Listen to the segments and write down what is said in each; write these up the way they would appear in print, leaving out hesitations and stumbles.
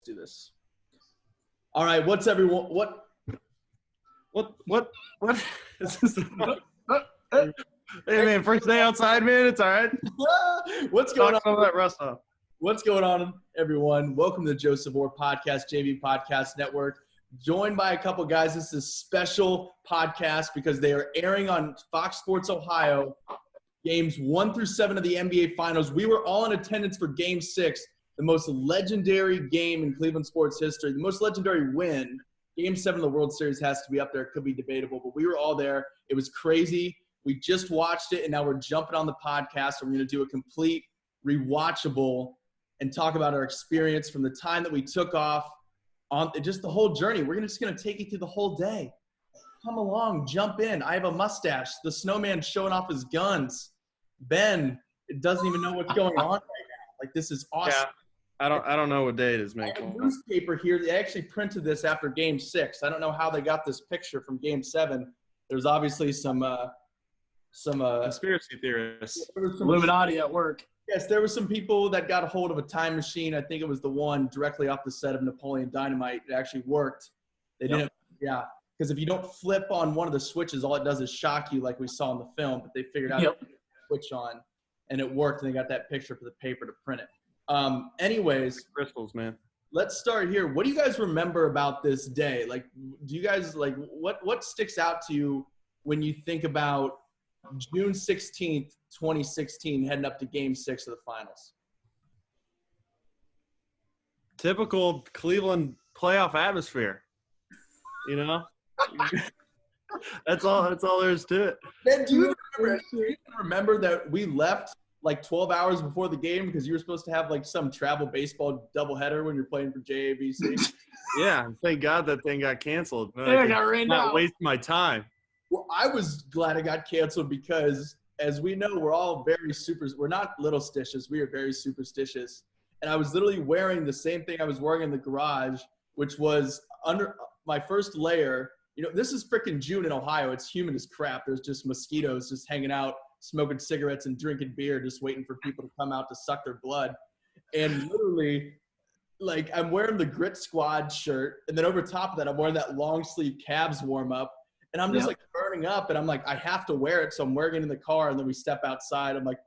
do this. All right, what's everyone? What? Is this hey, man, first day outside, man. It's all right. What's going on? Some of that rust off. What's going on, everyone? Welcome to the Joseph Vore Podcast, JV Podcast Network. Joined by a couple guys. This is a special podcast because they are airing on Fox Sports Ohio games 1 through 7 of the NBA Finals. We were all in attendance for Game 6, the most legendary game in Cleveland sports history, the most legendary win. Game 7 of the World Series has to be up there. It could be debatable, but we were all there. It was crazy. We just watched it, and now we're jumping on the podcast. And we're going to do a complete rewatchable and talk about our experience from the time that we took off on just the whole journey. We're just going to take you through the whole day. Come along, jump in. I have a mustache. The snowman showing off his guns. Ben, it doesn't even know what's going on right now. Like, this is awesome. Yeah, I don't know what day it is, man. I have a newspaper here. They actually printed this after Game 6. I don't know how they got this picture from Game 7. There's obviously some conspiracy theorists. Illuminati at work. Yes, there were some people that got a hold of a time machine. I think it was the one directly off the set of Napoleon Dynamite. It actually worked. They didn't, yeah. Because if you don't flip on one of the switches, all it does is shock you like we saw in the film. But they figured out to switch on, and it worked, and they got that picture for the paper to print it. Anyways, crystals, man. Let's start here. What do you guys remember about this day? Like, do you guys, like, what sticks out to you when you think about June 16th, 2016, heading up to Game 6 of the Finals? Typical Cleveland playoff atmosphere. You know? That's all there is to it. Ben, do you remember that we left like 12 hours before the game because you were supposed to have like some travel baseball doubleheader when you're playing for JABC? Yeah, thank God that thing got canceled. Yeah, got rained out. Not waste my time. Well, I was glad it got canceled because, as we know, we're all we're not little stitches. We are very superstitious. And I was literally wearing the same thing I was wearing in the garage, which was under my first layer. You know, this is freaking June in Ohio. It's humid as crap. There's just mosquitoes just hanging out, smoking cigarettes and drinking beer, just waiting for people to come out to suck their blood. And literally, like, I'm wearing the Grit Squad shirt. And then over top of that, I'm wearing that long sleeve Cavs warm up. And I'm just like burning up, and I'm like, I have to wear it. So I'm wearing it in the car, and then we step outside. I'm like,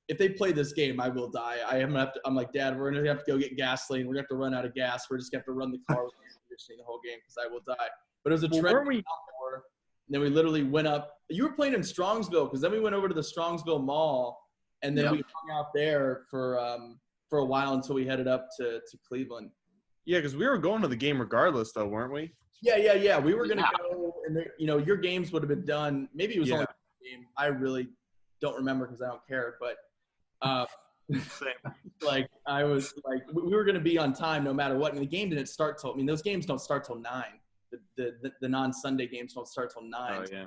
if they play this game, I will die. I'm like, Dad, we're gonna have to go get gasoline. We're gonna have to run out of gas. We're just gonna have to run the car with air conditioning the whole game because I will die. But it was a trend. And then we literally went up. You were playing in Strongsville because then we went over to the Strongsville Mall, and then we hung out there for a while until we headed up to Cleveland. Yeah, because we were going to the game regardless, though, weren't we? Yeah. We were gonna go, and your games would have been done. Maybe it was only one game. I really don't remember because I don't care. But like, I was like, we were gonna be on time no matter what. And the game didn't start till. I mean, those games don't start till 9. The non-Sunday games don't start till 9. Oh yeah.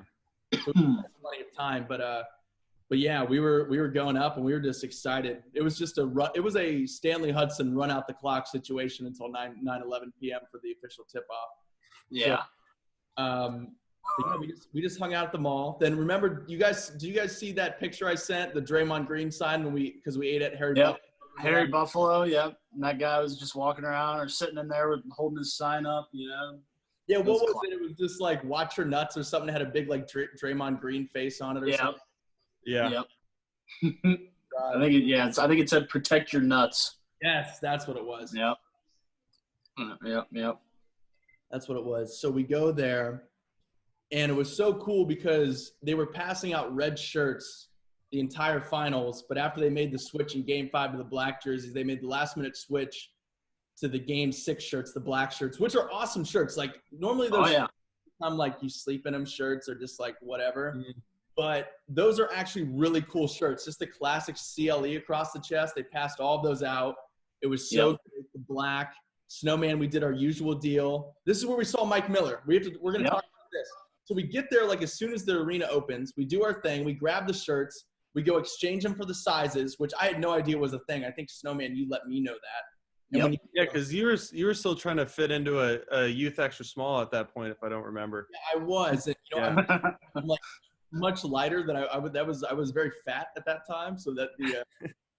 So we had plenty of time, but yeah, we were going up, and we were just excited. It was just it was a Stanley Hudson run out the clock situation until 9:11 p.m. for the official tip-off. Yeah. So, we just hung out at the mall. Then remember, do you guys see that picture I sent, the Draymond Green sign because we ate at Harry Buffalo? Harry Buffalo, yep. And that guy was just walking around or sitting in there holding his sign up, you know. Yeah, what was it? It was just like "Watch Your Nuts" or something. It had a big like Draymond Green face on it or something. Yeah. Yep. I think it said "Protect Your Nuts." Yes, that's what it was. Yep. That's what it was. So we go there, and it was so cool because they were passing out red shirts the entire finals. But after they made the switch in Game 5 to the black jerseys, they made the last-minute switch to the Game 6 shirts, the black shirts, which are awesome shirts. Like, normally those become like you sleep in them shirts or just like whatever. Mm-hmm. But those are actually really cool shirts. Just the classic CLE across the chest. They passed all of those out. It was so good. The black. Snowman, we did our usual deal. This is where we saw Mike Miller. We're going to talk about this. So we get there like as soon as the arena opens. We do our thing. We grab the shirts. We go exchange them for the sizes, which I had no idea was a thing. I think, Snowman, you let me know that. Yeah, because you were still trying to fit into a youth extra small at that point, if I don't remember. Yeah, I was. And, I'm like much lighter than I was very fat at that time, so that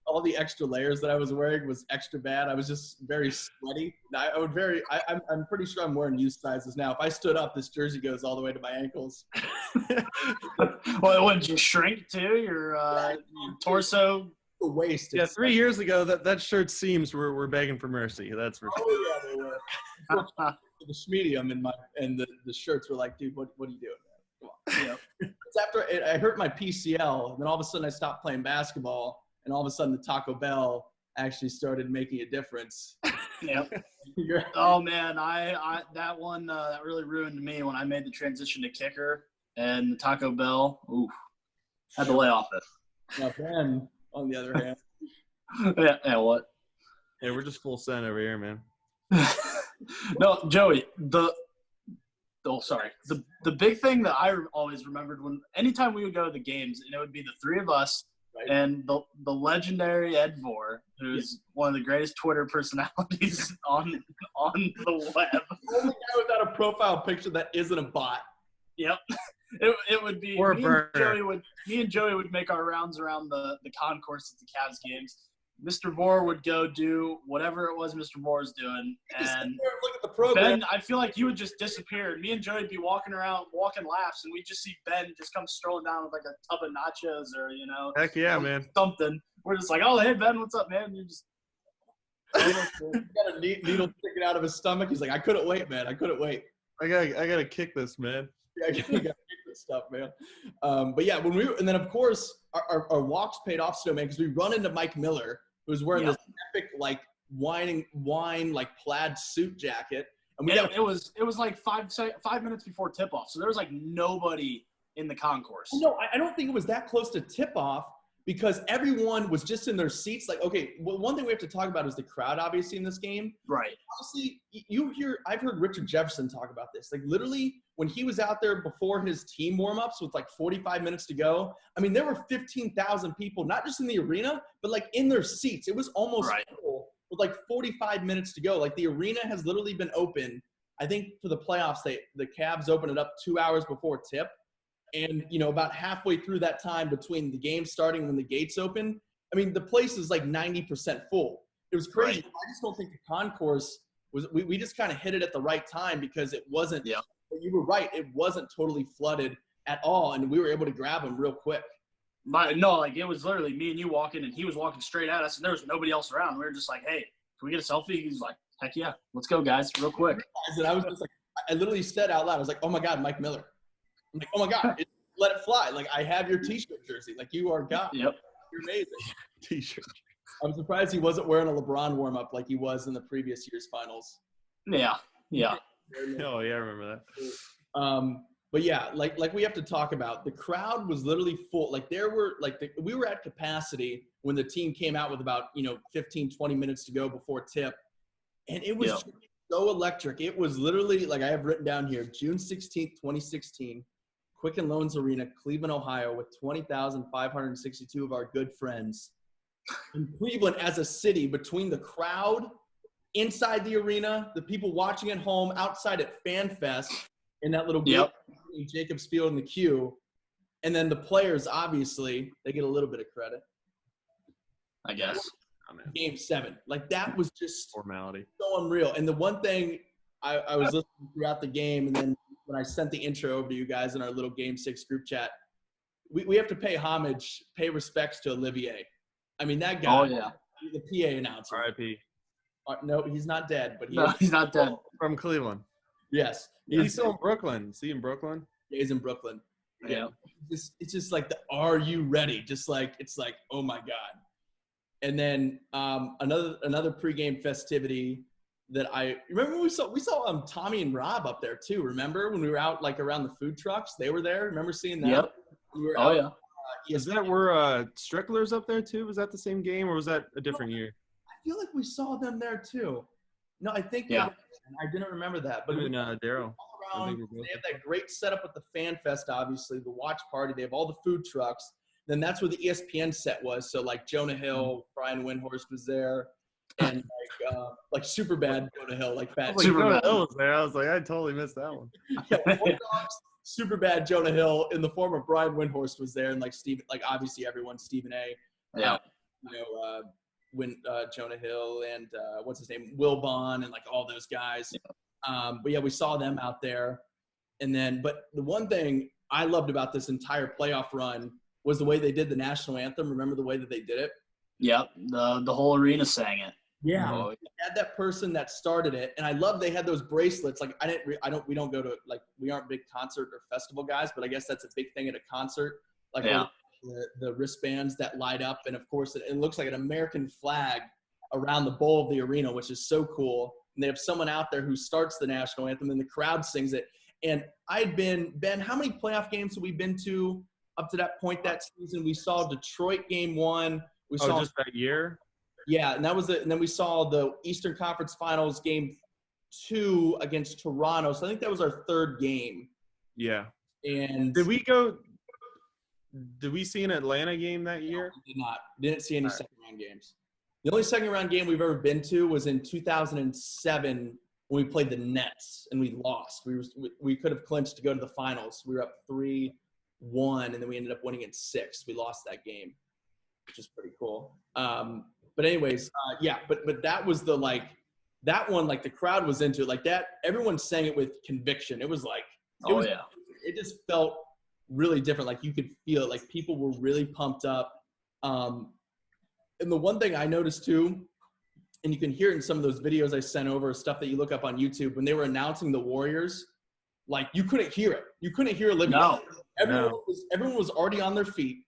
all the extra layers that I was wearing was extra bad. I was just very sweaty. I'm pretty sure I'm wearing youth sizes now. If I stood up, this jersey goes all the way to my ankles. Well, wouldn't you shrink too? Your torso. The waist. Yeah, 3 years ago, that shirt seams were begging for mercy. That's for sure. Oh yeah, they were. The schmedium and the shirts were like, dude, what are you doing, man? Come on. It's after I hurt my PCL, and then all of a sudden I stopped playing basketball, and all of a sudden the Taco Bell actually started making a difference. Yep. Oh man, I that one that really ruined me when I made the transition to kicker and the Taco Bell. Oof, had to lay off it. Now Ben, on the other hand, yeah, what? Hey, we're just full send over here, man. No, Joey, the big thing that I always remembered anytime we would go to the games, and it would be the three of us right. and the legendary Ed Vore, who's one of the greatest Twitter personalities on the web. The only guy without a profile picture that isn't a bot. Yep. It would be Or me and Joey would make our rounds around the concourse at the Cavs games. Mr. Vore would go do whatever it was Mr. Vore was doing, and look at the program. Ben, I feel like you would just disappear. Me and Joey would be walking around, walking laps, and we'd just see Ben just come strolling down with like a tub of nachos or Heck yeah, man. something. We're just like, oh hey Ben, what's up, man? And you're just He got a needle sticking out of his stomach. He's like, I couldn't wait, man. I couldn't wait. I gotta kick this, man. Yeah, I gotta kick this stuff, man. But yeah, and then of course our walks paid off, Snowman, because we run into Mike Miller, who's wearing this epic like wine like plaid suit jacket, and it was like 5 minutes before tip off, so there was like nobody in the concourse. No, I don't think it was that close to tip off, because everyone was just in their seats. Like, okay, well, one thing we have to talk about is the crowd, obviously, in this game. Right. Honestly, I've heard Richard Jefferson talk about this. Like, literally, when he was out there before his team warm-ups with like 45 minutes to go, I mean, there were 15,000 people, not just in the arena, but like in their seats. It was almost full with like 45 minutes to go. Like, the arena has literally been open. I think for the playoffs, the Cavs opened it up 2 hours before tip. And, about halfway through that time between the game starting when the gates open, I mean, the place is like 90% full. It was crazy. Right. I just don't think the concourse was – we just kind of hit it at the right time, because it wasn't – you were right. It wasn't totally flooded at all, and we were able to grab him real quick. No, like it was literally me and you walking, and he was walking straight at us, and there was nobody else around. We were just like, hey, can we get a selfie? He's like, heck yeah, let's go, guys, real quick. And I was just like – I literally said out loud, I was like, oh, my God, Mike Miller. I'm like, oh my God, let it fly. Like, I have your T-shirt jersey. Like, you are God. Yep. You're amazing. T-shirt. I'm surprised he wasn't wearing a LeBron warm-up like he was in the previous year's finals. Yeah. Oh, yeah, I remember that. But yeah, like we have to talk about, the crowd was literally full. Like, we were at capacity when the team came out with about, 15, 20 minutes to go before tip. And it was so electric. It was literally, like I have written down here, June 16th, 2016, Quicken Loans Arena, Cleveland, Ohio, with 20,562 of our good friends. In Cleveland as a city, between the crowd, inside the arena, the people watching at home, outside at Fan Fest, in that little group between Jacobs Field and the Q, and then the players, obviously, they get a little bit of credit. I guess. Game 7. Like, that was just formality. So unreal. And the one thing I was listening throughout the game, and then when I sent the intro over to you guys in our little Game 6 group chat, we have to pay homage, pay respects to Olivier. I mean, that guy, the PA announcer. R.I.P. No, he's not dead, but he's not dead. From Cleveland. Yes. He's still in Brooklyn. Is he in Brooklyn? Yeah, he's in Brooklyn. Yeah. It's just like the "Are you ready?" Just like, it's like, oh my God. And then another pregame festivity that I remember, we saw Tommy and Rob up there too. Remember when we were out like around the food trucks? They were there. Remember seeing that? Yep. Is that where Strickler's up there too? Was that the same game, or was that a different year? I feel like we saw them there too. No, I think I didn't remember that. But Daryl. They have that great setup with the Fan Fest, obviously, the watch party. They have all the food trucks. Then that's where the ESPN set was. So like Jonah Hill, Brian Windhorst was there, and like super bad Jonah Hill, like fat. Jonah Hill was there. I was like, I totally missed that one. Super bad Jonah Hill in the form of Brian Windhorst was there, and like Stephen, like obviously everyone, Stephen A. Yeah. when Jonah Hill and what's his name, Wilbon, and like all those guys. But yeah, we saw them out there. And then, but the one thing I loved about this entire playoff run was the way they did the national anthem. Remember the way that they did it? Yep, the whole arena sang it. Yeah, they had that person that started it, and I love they had those bracelets. Like we don't go to, like, we aren't big concert or festival guys, but I guess that's a big thing at a concert. Like the wristbands that light up, and of course it looks like an American flag around the bowl of the arena, which is so cool. And they have someone out there who starts the national anthem, and the crowd sings it. And Ben, how many playoff games have we been to up to that point that season? We saw Detroit game 1. We saw just that year. Yeah, and that was it. And then we saw the Eastern Conference Finals game 2 against Toronto. So I think that was our 3rd game. Yeah. And did we see an Atlanta game that year? No, we did not. Didn't see any second round games. The only second round game we've ever been to was in 2007 when we played the Nets and we lost. We could have clinched to go to the finals. We were up 3-1, and then we ended up winning in 6. We lost that game, which is pretty cool. But anyways, but that was that one, like the crowd was into it, like that. Everyone sang it with conviction. It was like, it just felt really different. Like you could feel it. Like people were really pumped up. And the one thing I noticed too, and you can hear it in some of those videos I sent over, stuff that you look up on YouTube, when they were announcing the Warriors, like you couldn't hear it. You couldn't hear Olivia. No. Everyone was already on their feet.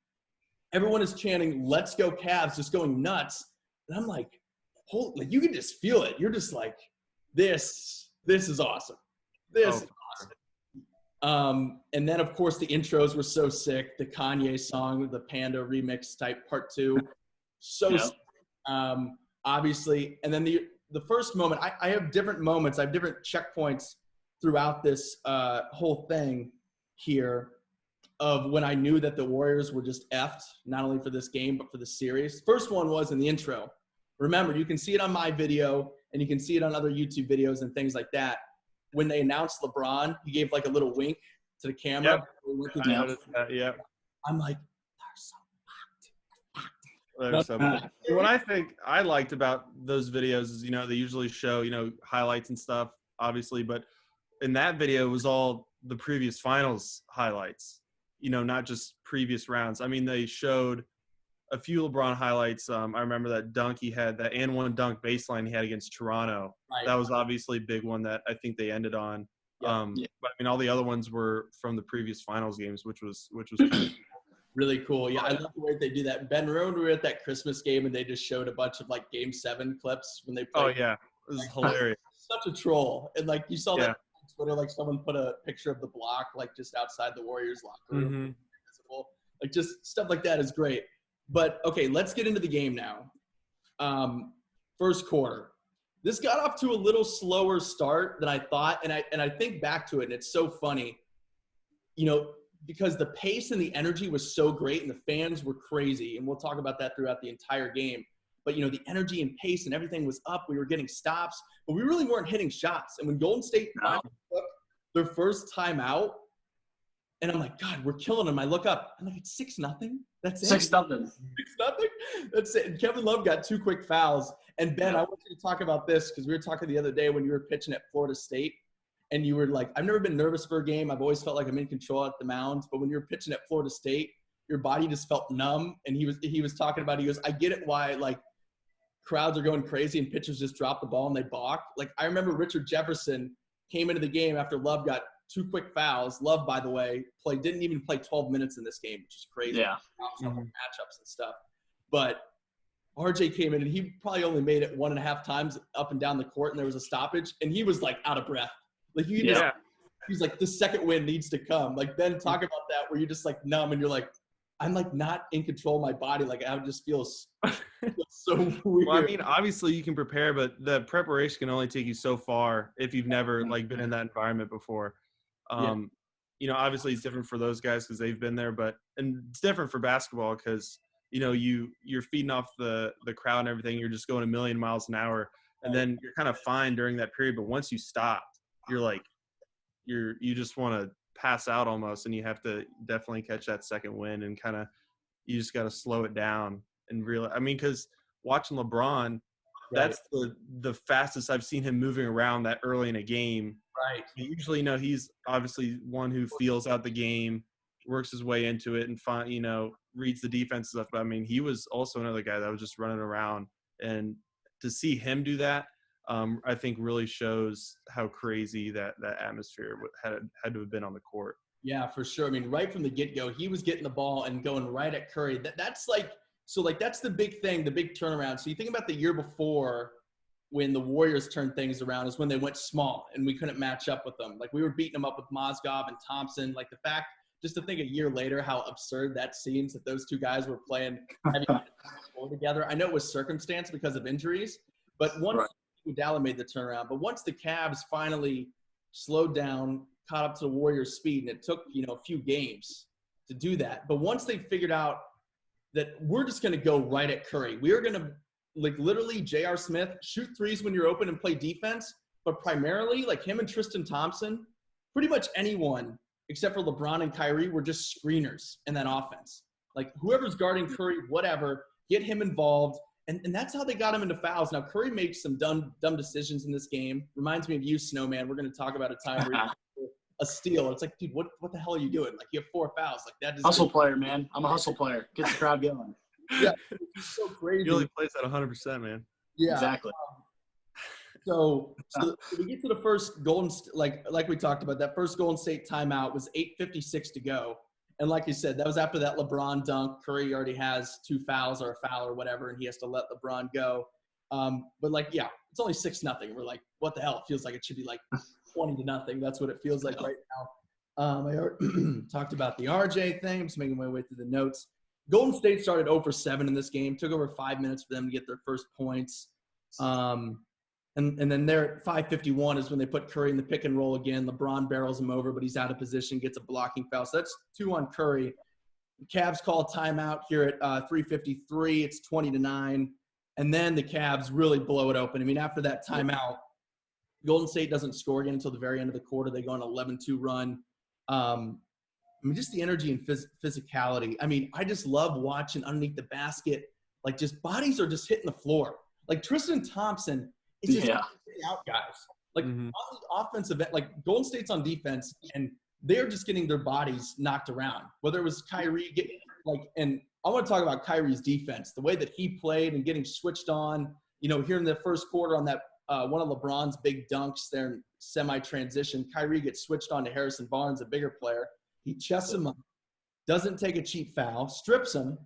Everyone is chanting, "Let's go Cavs," just going nuts. And I'm like, like you can just feel it. You're just like, this is awesome. This is awesome. And then of course the intros were so sick. The Kanye song, the Panda remix type part 2, so sick. Obviously. And then the first moment, I have different moments. I have different checkpoints throughout this whole thing here of when I knew that the Warriors were just effed, not only for this game, but for the series. First one was in the intro. Remember, you can see it on my video, and you can see it on other YouTube videos and things like that. When they announced LeBron, he gave like a little wink to the camera. Yep. I noticed that, yeah. I'm like, they're so fucked. What I think I liked about those videos is, they usually show, highlights and stuff, obviously, but in that video it was all the previous finals highlights. Not just previous rounds. I mean, they showed a few LeBron highlights. I remember that dunk he had, that and one dunk baseline he had against Toronto. Right. That was obviously a big one that I think they ended on. But I mean, all the other ones were from the previous finals games, which was kind of really cool. Yeah, I love the way they do that. Ben, remember we were at that Christmas game and they just showed a bunch of like Game 7 clips when they played? Oh yeah, it was hilarious. Such a troll. And like you saw that on Twitter, like someone put a picture of the block like just outside the Warriors locker room. Mm-hmm. Like just stuff like that is great. But okay, let's get into the game now. First quarter. This got off to a little slower start than I thought, and I think back to it, and it's so funny, because the pace and the energy was so great, and the fans were crazy, and we'll talk about that throughout the entire game. But the energy and pace and everything was up. We were getting stops, but we really weren't hitting shots. And when Golden State took their first timeout, and I'm like, God, we're killing them. I look up. I'm like, it's 6-0. That's it. 6-0. 6-0. That's it. And Kevin Love got 2 quick fouls. And Ben, I want you to talk about this because we were talking the other day when you were pitching at Florida State, and you were like, I've never been nervous for a game. I've always felt like I'm in control at the mound. But when you were pitching at Florida State, your body just felt numb. And he was talking about, he goes, I get it why like crowds are going crazy and pitchers just drop the ball and they balk. Like I remember Richard Jefferson came into the game after Love got 2 quick fouls. Love, by the way, didn't even play 12 minutes in this game, which is crazy. Yeah. Matchups and stuff. But RJ came in and he probably only made it 1.5 times up and down the court, and there was a stoppage, and he was like out of breath. Like he's like, the second win needs to come. Like Ben, talk about that where you're just like numb and you're like, I'm like not in control of my body. Like I just feel so weird. Well, I mean, obviously you can prepare, but the preparation can only take you so far if you've never like been in that environment before. Obviously it's different for those guys because they've been there, and it's different for basketball because you're feeding off the crowd and everything. You're just going a million miles an hour, and then you're kind of fine during that period. But once you stop, you're like, you just want to pass out almost, and you have to definitely catch that second wind and you just got to slow it down. and real. I mean, because watching LeBron, that's the fastest I've seen him moving around that early in a game. Right. Usually, he's obviously one who feels out the game, works his way into it, and reads the defense stuff. But I mean, he was also another guy that was just running around, and to see him do that, I think really shows how crazy that atmosphere had to have been on the court. Yeah, for sure. I mean, right from the get-go, he was getting the ball and going right at Curry. That's the big thing, the big turnaround. So you think about the year before when the Warriors turned things around is when they went small and we couldn't match up with them. Like, we were beating them up with Mozgov and Thompson. Like, the fact, just to think a year later how absurd that seems that those two guys were playing heavy together. I know it was circumstance because of injuries, but once Iguodala made the turnaround, but once the Cavs finally slowed down, caught up to the Warriors' speed, and it took, a few games to do that. But once they figured out that we're just going to go right at Curry, we are going to, like, literally J.R. Smith, shoot threes when you're open and play defense, but primarily, like, him and Tristan Thompson, pretty much anyone except for LeBron and Kyrie were just screeners in that offense. Like, whoever's guarding Curry, whatever, get him involved. And that's how they got him into fouls. Now, Curry makes some dumb decisions in this game. Reminds me of you, Snowman. We're going to talk about a time where a steal. It's like, dude, what the hell are you doing? Like, you have 4 fouls. Like, that is hustle player, man. I'm a hustle player. Gets the crowd going. Yeah, it's so crazy. He really plays at 100%, man. Yeah, exactly. So we get to the first like we talked about, that first Golden State timeout was 8:56 to go. And like you said, that was after that LeBron dunk. Curry already has 2 fouls or a foul or whatever, and he has to let LeBron go. But it's only 6-0. We're like, what the hell? It feels like it should be like 20-0. That's what it feels like right now. I already talked about the RJ thing. I'm just making my way through the notes. Golden State started 0 for 7 in this game. Took over 5 minutes for them to get their first points. And then there at 5:51 is when they put Curry in the pick and roll again. LeBron barrels him over, but he's out of position, gets a blocking foul. So that's 2 on Curry. The Cavs call a timeout here at 3:53. It's 20-9. And then the Cavs really blow it open. I mean, after that timeout, Golden State doesn't score again until the very end of the quarter. They go on an 11-2 run. Just the energy and physicality. I mean, I just love watching underneath the basket. Like, just bodies are just hitting the floor. Like, Tristan Thompson is just out guys. Like, on the offensive end, like, Golden State's on defense, and they're just getting their bodies knocked around. Whether it was Kyrie and I want to talk about Kyrie's defense, the way that he played and getting switched on. Here in the first quarter on that one of LeBron's big dunks there in semi-transition, Kyrie gets switched on to Harrison Barnes, a bigger player. He chests him up, doesn't take a cheap foul, strips him,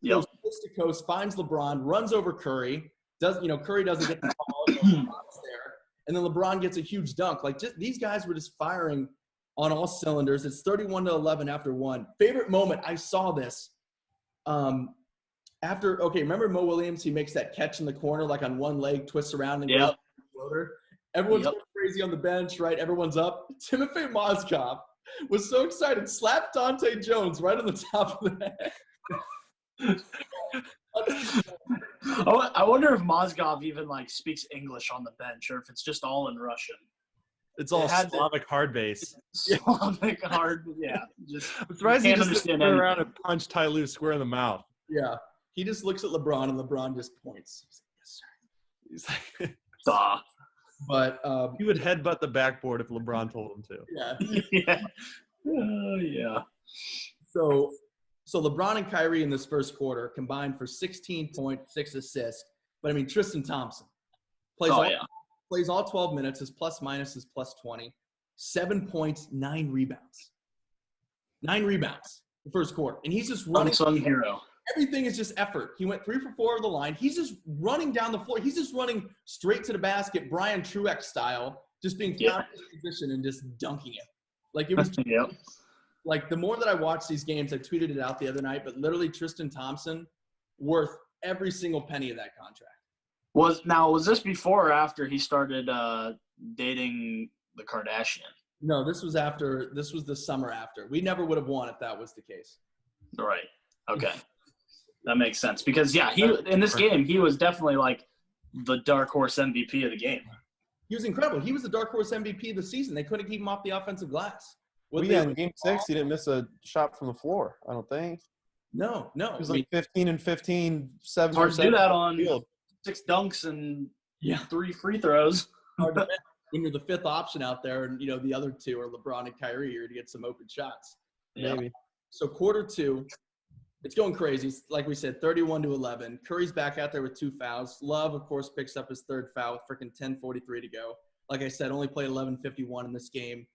goes coast to coast, finds LeBron, runs over Curry. Curry doesn't get the ball, there, and then LeBron gets a huge dunk. Like, just these guys were just firing on all cylinders. It's 31-11 after 1. Favorite moment, I saw this. Remember Mo Williams? He makes that catch in the corner, like on one leg, twists around and goes floater. Everyone's going crazy on the bench, right? Everyone's up. Timofey Mozgov was so excited, slapped Dante Jones right on the top of the head. I wonder if Mozgov even speaks English on the bench, or if it's just all in Russian. It's all Slavic hard base. Slavic hard, Just I'm surprised he just turned around and punched Ty Lue square in the mouth. Yeah, he just looks at LeBron and LeBron just points. He's like, yes, sir. He's like, duh. But he would headbutt the backboard if LeBron told him to. Yeah. So LeBron and Kyrie in this first quarter combined for 16 points, 6 assists. But I mean, Tristan Thompson plays all 12 minutes. His plus minus is plus 20. 7 points, 9 rebounds. 9 rebounds the first quarter, and he's just running. Unsung hero. Everything is just effort. He went 3 for 4 over the line. He's just running down the floor. He's just running straight to the basket, Brian Truex style, just being found in position and just dunking it. Like, it was like, the more that I watch these games, I tweeted it out the other night, but literally Tristan Thompson worth every single penny of that contract. Was this before or after he started dating the Kardashian? No, this was after. This was the summer after. We never would have won if that was the case. Right. Okay. That makes sense because he in this game he was definitely like the dark horse MVP of the game. He was incredible. He was the dark horse MVP of the season. They couldn't keep him off the offensive glass. In Game 6, he didn't miss a shot from the floor, I don't think. No. It was like 15 and 15, 7%. It's hard to do that on field. 6 dunks and Yeah. 3 free throws. Hard to miss when you're the fifth option out there, and the other two are LeBron and Kyrie. You're to get some open shots. Maybe. So quarter 2, it's going crazy. Like we said, 31-11. Curry's back out there with 2 fouls. Love, of course, picks up his 3rd foul with freaking 10:43 to go. Like I said, only played 11:51 in this game.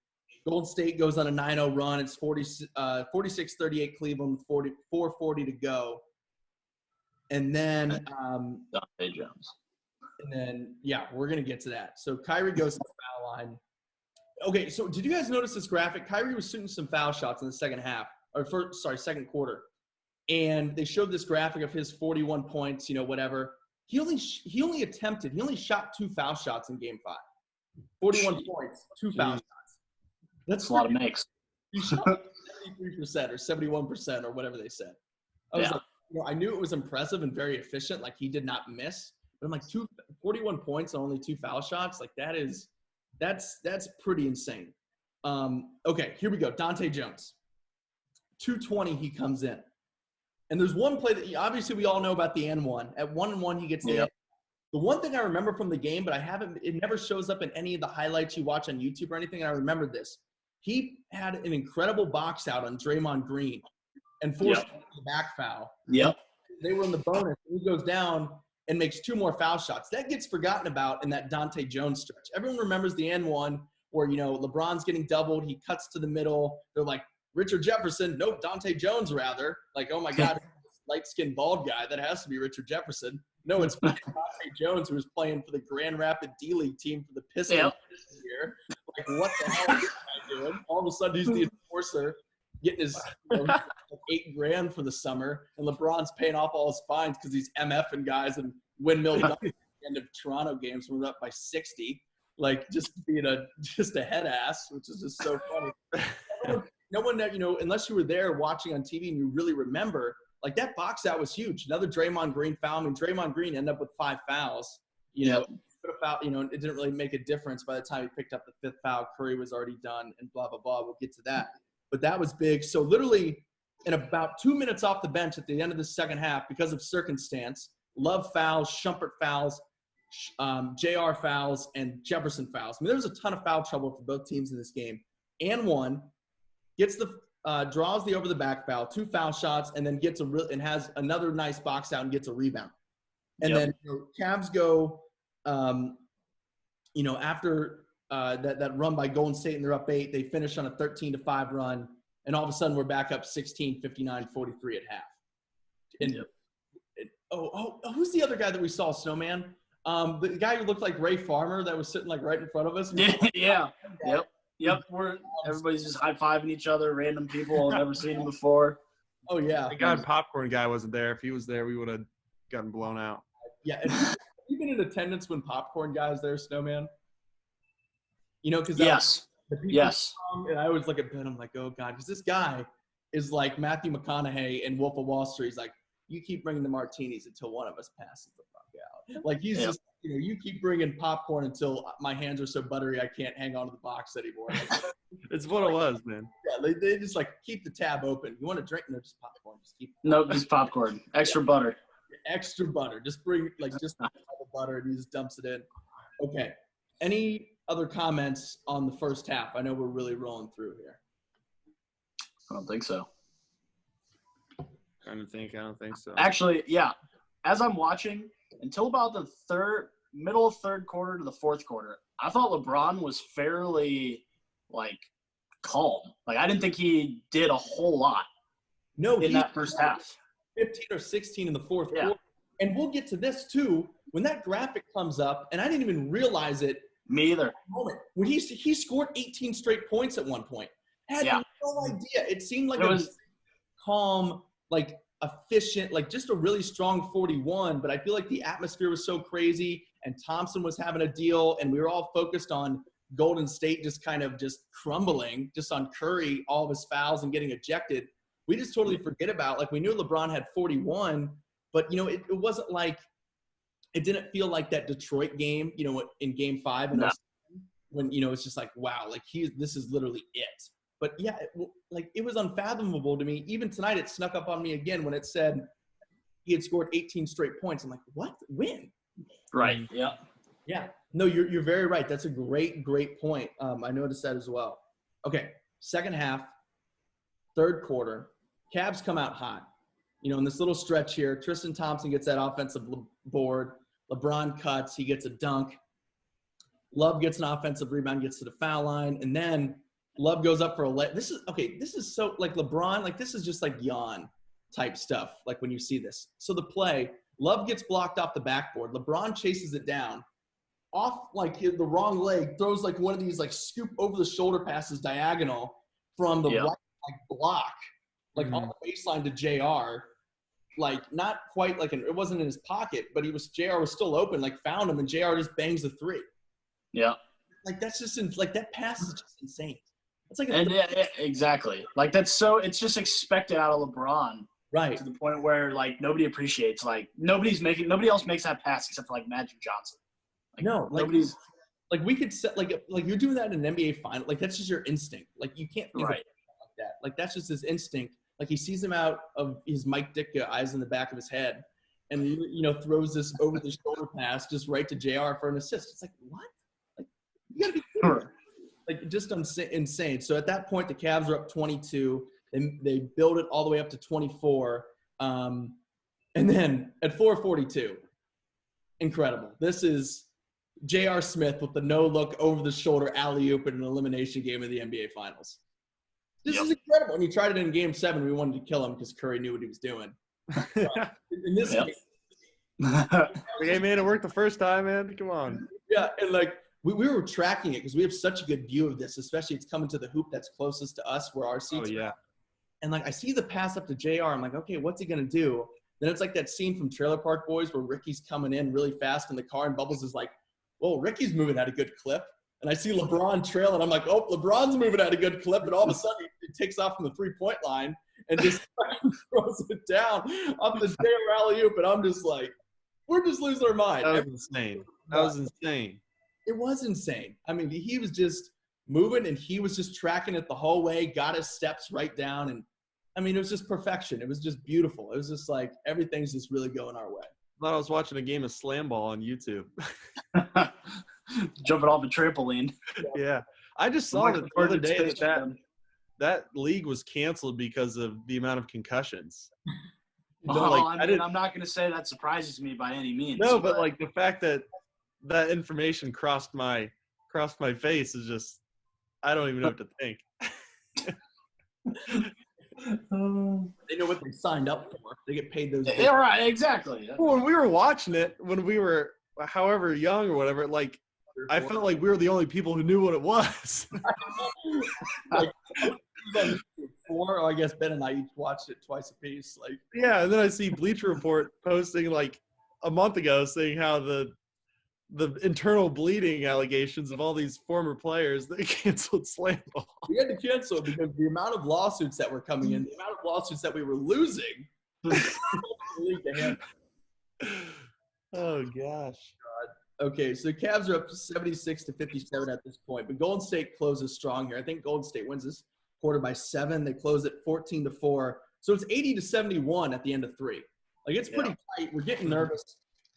Golden State goes on a 9-0 run. It's 46-38 Cleveland with 4:40 to go. And then Dante Jones. And then, we're going to get to that. So Kyrie goes to the foul line. Okay, so did you guys notice this graphic? Kyrie was shooting some foul shots in the second quarter. And they showed this graphic of his 41 points, whatever. He only shot 2 foul shots in game 5. 41 points, 2 foul shots. That's a lot of makes. He shot 73% or 71% or whatever they said. I was I knew it was impressive and very efficient. Like, he did not miss. But I'm like, 41 points and only 2 foul shots. Like, that's pretty insane. Okay, here we go. Dante Jones. 2:20, he comes in. And there's one play that obviously we all know about the N1. At 1-1, he gets the N. The one thing I remember from the game, but it never shows up in any of the highlights you watch on YouTube or anything, and I remember this. He had an incredible box out on Draymond Green and forced the back foul. Yep. They were in the bonus. And he goes down and makes 2 more foul shots. That gets forgotten about in that Dante Jones stretch. Everyone remembers the N1 where, LeBron's getting doubled. He cuts to the middle. They're like, Richard Jefferson. Nope, Dante Jones, rather. Like, oh, my God, light-skinned bald guy. That has to be Richard Jefferson. No, it's Dante Jones, who was playing for the Grand Rapid D-League team for the Pistons this year. Like, what the hell is this guy doing? All of a sudden, he's the enforcer, getting his like $8,000 for the summer, and LeBron's paying off all his fines because he's MFing guys and windmill at the end of Toronto games when we're up by 60. Like, just being a head ass, which is just so funny. No one that, unless you were there watching on TV and you really remember, like, that box out was huge. Another Draymond Green foul. I mean, Draymond Green ended up with 5 fouls. Put a foul, it didn't really make a difference by the time he picked up the 5th foul. Curry was already done and blah, blah, blah. We'll get to that. But that was big. So literally in about 2 minutes off the bench at the end of the second half, because of circumstance, Love fouls, Shumpert fouls, JR fouls, and Jefferson fouls. I mean, there was a ton of foul trouble for both teams in this game. And one gets draws the over the back foul, 2 foul shots, and then and has another nice box out and gets a rebound. And then Cavs go, after that run by Golden State and they're up 8, they finish on a 13-5 run, and all of a sudden we're back up 16, 59, 43 at half. And who's the other guy that we saw, Snowman? The guy who looked like Ray Farmer that was sitting like right in front of us. Yep. Everybody's just high-fiving each other, random people I've never seen them before. Oh, yeah. Thank God Popcorn Guy wasn't there. If he was there, we would have gotten blown out. Yeah. Have you been in attendance when Popcorn Guy is there, Snowman? Because the people come, and I always look at Ben, I'm like, oh, God, because this guy is like Matthew McConaughey in Wolf of Wall Street. He's like, you keep bringing the martinis until one of us passes the fuck out. Like, he's just, you keep bringing popcorn until my hands are so buttery I can't hang on to the box anymore. Like, it's what it was, man. Yeah, they just like keep the tab open. You want to drink? No, just popcorn. Just keep. Nope, just popcorn. Extra butter. Extra butter. Just bring just the butter and he just dumps it in. Okay. Any other comments on the first half? I know we're really rolling through here. I don't think so. I don't think so. Actually, yeah. As I'm watching, until about the middle of third quarter to the fourth quarter, I thought LeBron was fairly calm. Like, I didn't think he did a whole lot. No, in that first half. 15 or 16 in the fourth quarter. And we'll get to this too. When that graphic comes up, and I didn't even realize it. Me either. When he scored 18 straight points at one point. I had no idea. It seemed like it was calm, efficient, just a really strong 41. But I feel like the atmosphere was so crazy, and Thompson was having a deal, and we were all focused on Golden State just kind of just crumbling, just on Curry, all of his fouls and getting ejected. We just totally forget about, we knew LeBron had 41, but, it wasn't it didn't feel like that Detroit game, in game 5. And when, it's just like, wow, this is literally it. But yeah, it was unfathomable to me. Even tonight, it snuck up on me again when it said he had scored 18 straight points. I'm like, what? When? Right. Yeah. Yeah. No, you're very right. That's a great point. I noticed that as well. Okay, second half, third quarter, Cavs come out hot. In this little stretch here, Tristan Thompson gets that offensive board. LeBron cuts. He gets a dunk. Love gets an offensive rebound, gets to the foul line, and then Love goes up for a This is so like LeBron, like this is just like yawn type stuff, like when you see this. So the play, Love gets blocked off the backboard. LeBron chases it down. Off like the wrong leg, throws like one of these like scoop over the shoulder passes diagonal from the right like block, like on the baseline to JR. Like not quite like it wasn't in his pocket, but JR was still open, like found him, and JR just bangs the three. Yeah. Like that's just like that pass is just insane. It's like exactly. Like it's just expected out of LeBron. Right. To the point where like nobody appreciates, like nobody else makes that pass except for like Magic Johnson. Like, no, like nobody's like we could set like you're doing that in an NBA final. Like that's just your instinct. Like you can't think of it like that. Like that's just his instinct. Like he sees him out of his Mike Ditka eyes in the back of his head, and throws this over the shoulder pass just right to JR for an assist. It's like what? Like you gotta be sure. Like just insane. So at that point, the Cavs are up 22, and they build it all the way up to 24. And then at 4:42, incredible. This is J.R. Smith with the no-look over-the-shoulder alley-oop in an elimination game of the NBA Finals. This is incredible. And he tried it in Game 7. We wanted to kill him because Curry knew what he was doing. In this game. Hey, man, it worked the first time, man. Come on. Yeah, and like we were tracking it because we have such a good view of this, especially it's coming to the hoop that's closest to us where our seats are. And like I see the pass up to JR. I'm like, okay, what's he going to do? Then it's like that scene from Trailer Park Boys where Ricky's coming in really fast in the car and Bubbles is like, whoa, Ricky's moving at a good clip. And I see LeBron trailing. I'm like, oh, LeBron's moving at a good clip. And all of a sudden, he takes off from the three-point line and just throws it down off the JR alley-oop. And I'm just like, we're just losing our mind. That was insane. That was insane. It was insane. I mean, he was just moving, and he was just tracking it the whole way, got his steps right down. And, I mean, it was just perfection. It was just beautiful. It was just like everything's just really going our way. I thought I was watching a game of slam ball on YouTube. Jumping off a trampoline. Yeah. I just saw that the other day that league was canceled because of the amount of concussions. I'm not going to say that surprises me by any means. No, but like the fact that that information crossed my face is just, I don't even know what to think. They know what they signed up for. They get paid those. Yeah, right, exactly. When we were watching it, when we were however young or whatever, like I felt like we were the only people who knew what it was. Like, I guess Ben and I each watched it twice a piece. Like, yeah, and then I see Bleacher Report posting like a month ago saying how the internal bleeding allegations of all these former players that canceled slam ball. We had to cancel it because the amount of lawsuits that were coming in, the amount of lawsuits that we were losing. Oh gosh. Okay, so the Cavs are up 76-57 at this point, but Golden State closes strong here. I think Golden State wins this quarter by 7. They close it 14-4. So it's 80-71 at the end of 3. Like it's pretty tight. We're getting nervous.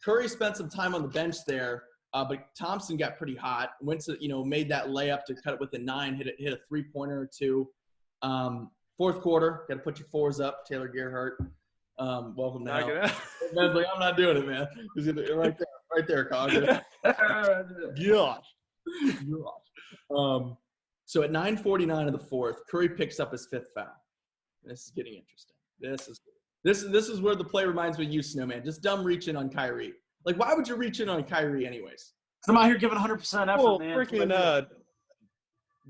Curry spent some time on the bench there, but Thompson got pretty hot. Went to, made that layup to cut it within 9, hit a three-pointer or two. Fourth quarter, got to put your fours up. Taylor Gerhardt, welcome now. Man's like, I'm not doing it, man. He's right there, Cog. Gosh. So at 9:49 of the fourth, Curry picks up his 5th foul. This is getting interesting. This is where the play reminds me of you, Snowman. Just dumb reaching on Kyrie. Like, why would you reach in on Kyrie anyways? I'm out here giving 100% effort, man. Freaking,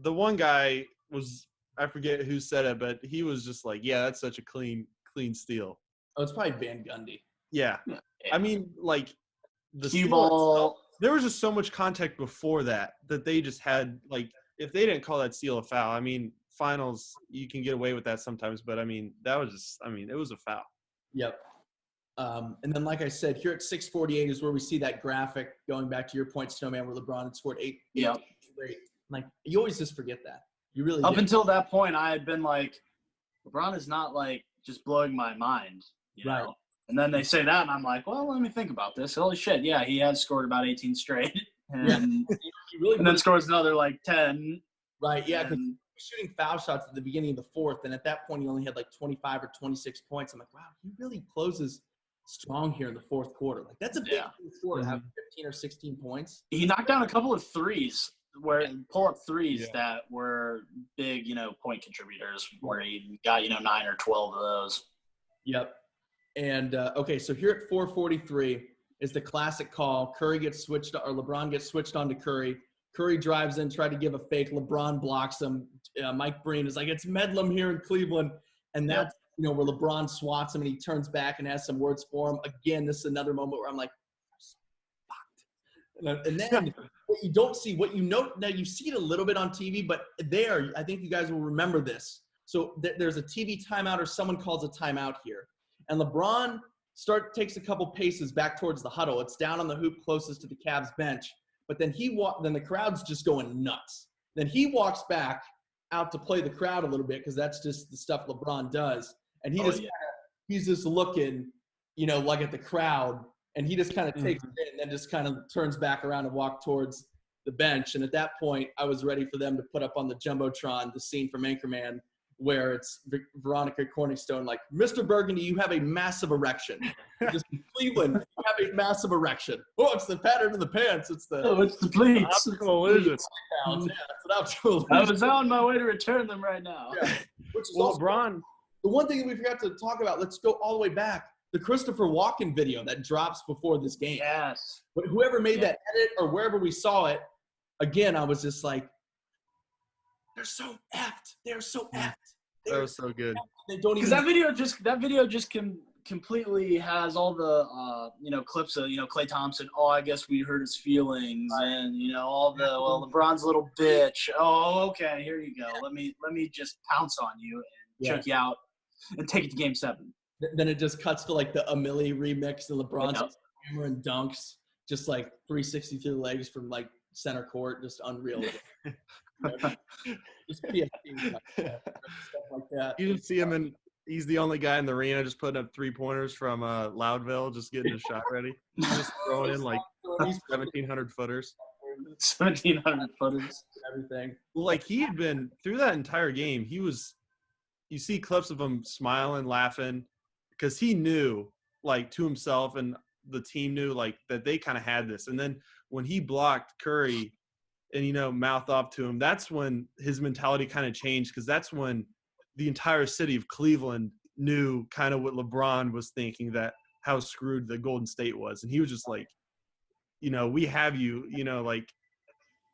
the one guy was, I forget who said it, but he was just like, yeah, that's such a clean steal. Oh, it's probably Van Gundy. Yeah. I mean, like, the cue ball. There was just so much contact before that they just had, like, if they didn't call that steal a foul, I mean, finals, you can get away with that sometimes, but I mean, that was just, I mean, it was a foul. Yep. And then, like I said, here at 6:48 is where we see that graphic going back to your point, Snowman, where LeBron had scored 8 straight. Like, you always just forget that. You really Up did. until that point, I had been like, LeBron is not like just blowing my mind, you know? Right. And then they say that, and I'm like, well, let me think about this. Holy shit, yeah, he has scored about 18 straight. And, He really and then scores another like 10. Right, yeah, because And, shooting foul shots at the beginning of the fourth, and at that point he only had like 25 or 26 points. I'm like, wow, he really closes strong here in the fourth quarter. Like that's a big score to have 15 or 16 points. he knocked down a couple of threes, pull-up threes that were big, you know, point contributors, where he got, you know, 9 or 12 of those. Yep. And okay, so here at 4:43 is the classic call. Curry gets switched, or LeBron gets switched on to Curry. Curry drives in, tried to give a fake. LeBron blocks him. Mike Breen is like, it's Medlem here in Cleveland. And that's, you know, where LeBron swats him and he turns back and has some words for him. Again, this is another moment where I'm like, fucked. And then what you don't see, what you know, now you see it a little bit on TV, but there, I think you guys will remember this. So there's a TV timeout or someone calls a timeout here. And LeBron takes a couple paces back towards the huddle. It's down on the hoop closest to the Cavs bench. But then then the crowd's just going nuts. Then he walks back out to play the crowd a little bit because that's just the stuff LeBron does. And he's just looking, you know, like at the crowd. And he just kind of takes it in and then just kind of turns back around and walk towards the bench. And at that point, I was ready for them to put up on the Jumbotron the scene from Anchorman where it's Veronica Corningstone like, Mr. Burgundy, you have a massive erection. Just in Cleveland, you have a massive erection. Oh, it's the pattern of the pants. It's the pleats. Optical illusion. Yeah, it's an optical I illusion. was on my way to return them right now. Yeah. Which is Well, also, LeBron. the one thing that we forgot to talk about, let's go all the way back. The Christopher Walken video that drops before this game. Yes. But whoever made that edit or wherever we saw it, again, I was just like, they're so effed. They're so effed. That was so good. They don't even. Because that video just completely has all the you know, clips of, you know, Klay Thompson. Oh, I guess we hurt his feelings, and you know, all the LeBron's little bitch. Oh, okay, here you go. Let me just pounce on you and choke you out and take it to Game 7. Then it just cuts to like the Amelie remix of LeBron's hammer and dunks, just like 360 through the legs from like center court, just unreal. Just PSP stuff like that. You didn't see him, and he's the only guy in the arena just putting up 3-pointers from Loudville, just getting his shot ready. He's just throwing in like 1,700 footers. 1,700 footers. Everything. Like he had been through that entire game. You see clips of him smiling, laughing, because he knew, like, to himself, and the team knew, like, that they kind of had this. And then when he blocked Curry and, you know, mouthed off to him, that's when his mentality kind of changed, because that's when the entire city of Cleveland knew kind of what LeBron was thinking, that how screwed the Golden State was. And he was just like, you know, we have you, you know, like,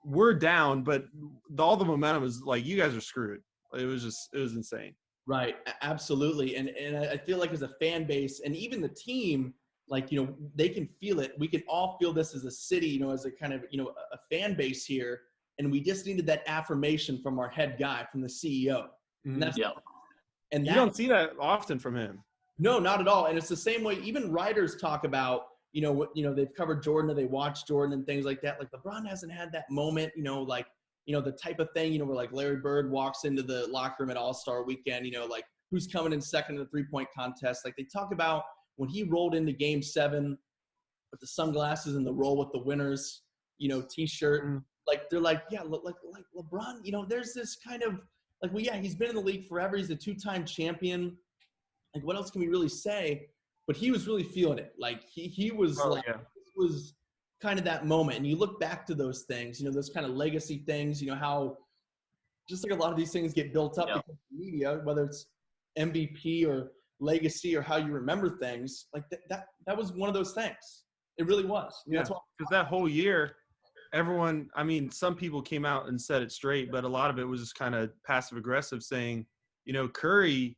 we're down, but all the momentum is like, you guys are screwed. It was insane. Right, absolutely. And I feel like as a fan base and even the team, like, you know, they can feel it. We can all feel this as a city, you know, as a kind of, you know, a fan base here. And we just needed that affirmation from our head guy, from the CEO. And that's, and you don't see that often from him. No, not at all. And it's the same way even writers talk about, you know, what, you know, they've covered Jordan or they watch Jordan and things like that. Like LeBron hasn't had that moment, you know, like, you know, the type of thing, you know, where like Larry Bird walks into the locker room at All-Star Weekend, you know, like who's coming in second in the three-point contest. Like they talk about when he rolled into Game 7 with the sunglasses and the roll with the winners, you know, T-shirt. Like they're like, yeah, like LeBron, you know, there's this kind of like, well, yeah, he's been in the league forever. He's a 2-time champion. Like what else can we really say? But he was really feeling it. Like he was this was kind of that moment. And you look back to those things, you know, those kind of legacy things, you know, how just like a lot of these things get built up because of the media, whether it's MVP or legacy or how you remember things, like that was one of those things. It really was. Yeah, because that whole year, everyone, I mean, some people came out and said it straight, but a lot of it was just kind of passive aggressive saying, you know, Curry,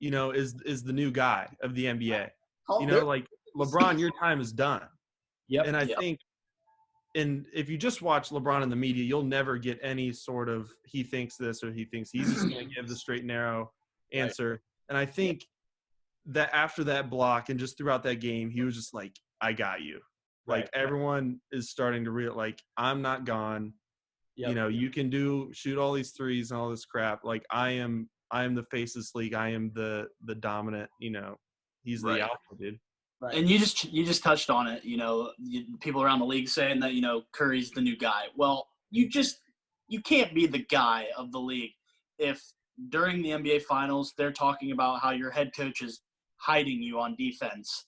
you know, is the new guy of the NBA. You know, like LeBron, your time is done. And I think, and if you just watch LeBron in the media, you'll never get any sort of he thinks this or he thinks he's just going to give the straight and narrow answer. Right. And I think that after that block and just throughout that game, he was just like, I got you. Like everyone is starting to realize, like, I'm not gone. Yep. You know, you can shoot all these threes and all this crap. Like I am the face of this league. I am the dominant, you know, he's the alpha dude. Right. And you just touched on it, you know, people around the league saying that, you know, Curry's the new guy. Well, you can't be the guy of the league if during the NBA Finals they're talking about how your head coach is hiding you on defense,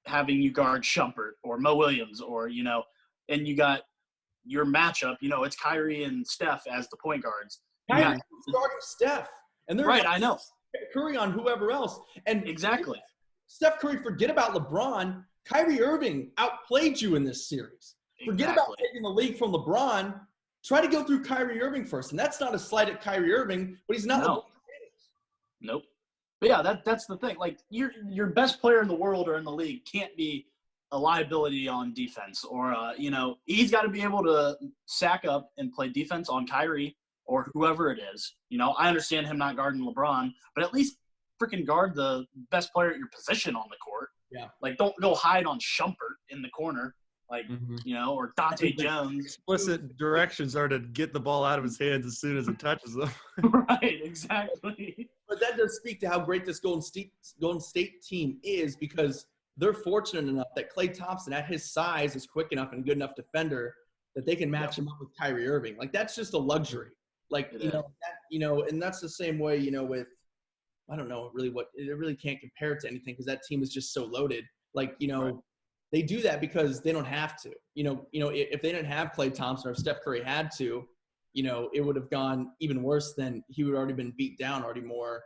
having you guard Shumpert or Mo Williams, or, you know, and you got your matchup, you know, it's Kyrie and Steph as the point guards. Kyrie's guarding Steph. And they're right, I know. Curry on whoever else. And exactly. Steph Curry, forget about LeBron. Kyrie Irving outplayed you in this series. Forget about taking the league from LeBron. Try to go through Kyrie Irving first. And that's not a slight at Kyrie Irving, but he's not. No. Nope. But yeah, that's the thing. Like your best player in the world or in the league can't be a liability on defense, or you know, he's got to be able to sack up and play defense on Kyrie or whoever it is. You know, I understand him not guarding LeBron, but at least freaking guard the best player at your position on the court. Yeah. Like, don't go hide on Shumpert in the corner, like, you know, or Dante Jones. Explicit directions are to get the ball out of his hands as soon as it touches them. Right, exactly. But that does speak to how great this Golden State team is, because they're fortunate enough that Klay Thompson, at his size, is quick enough and good enough defender that they can match him up with Kyrie Irving. Like, that's just a luxury. Like, and that's the same way, you know, with, I don't know really it really can't compare it to anything, because that team is just so loaded. Like, you know, they do that because they don't have to. You know, if they didn't have Klay Thompson, or if Steph Curry had to, you know, it would have gone even worse. Than he would have already been beat down already more,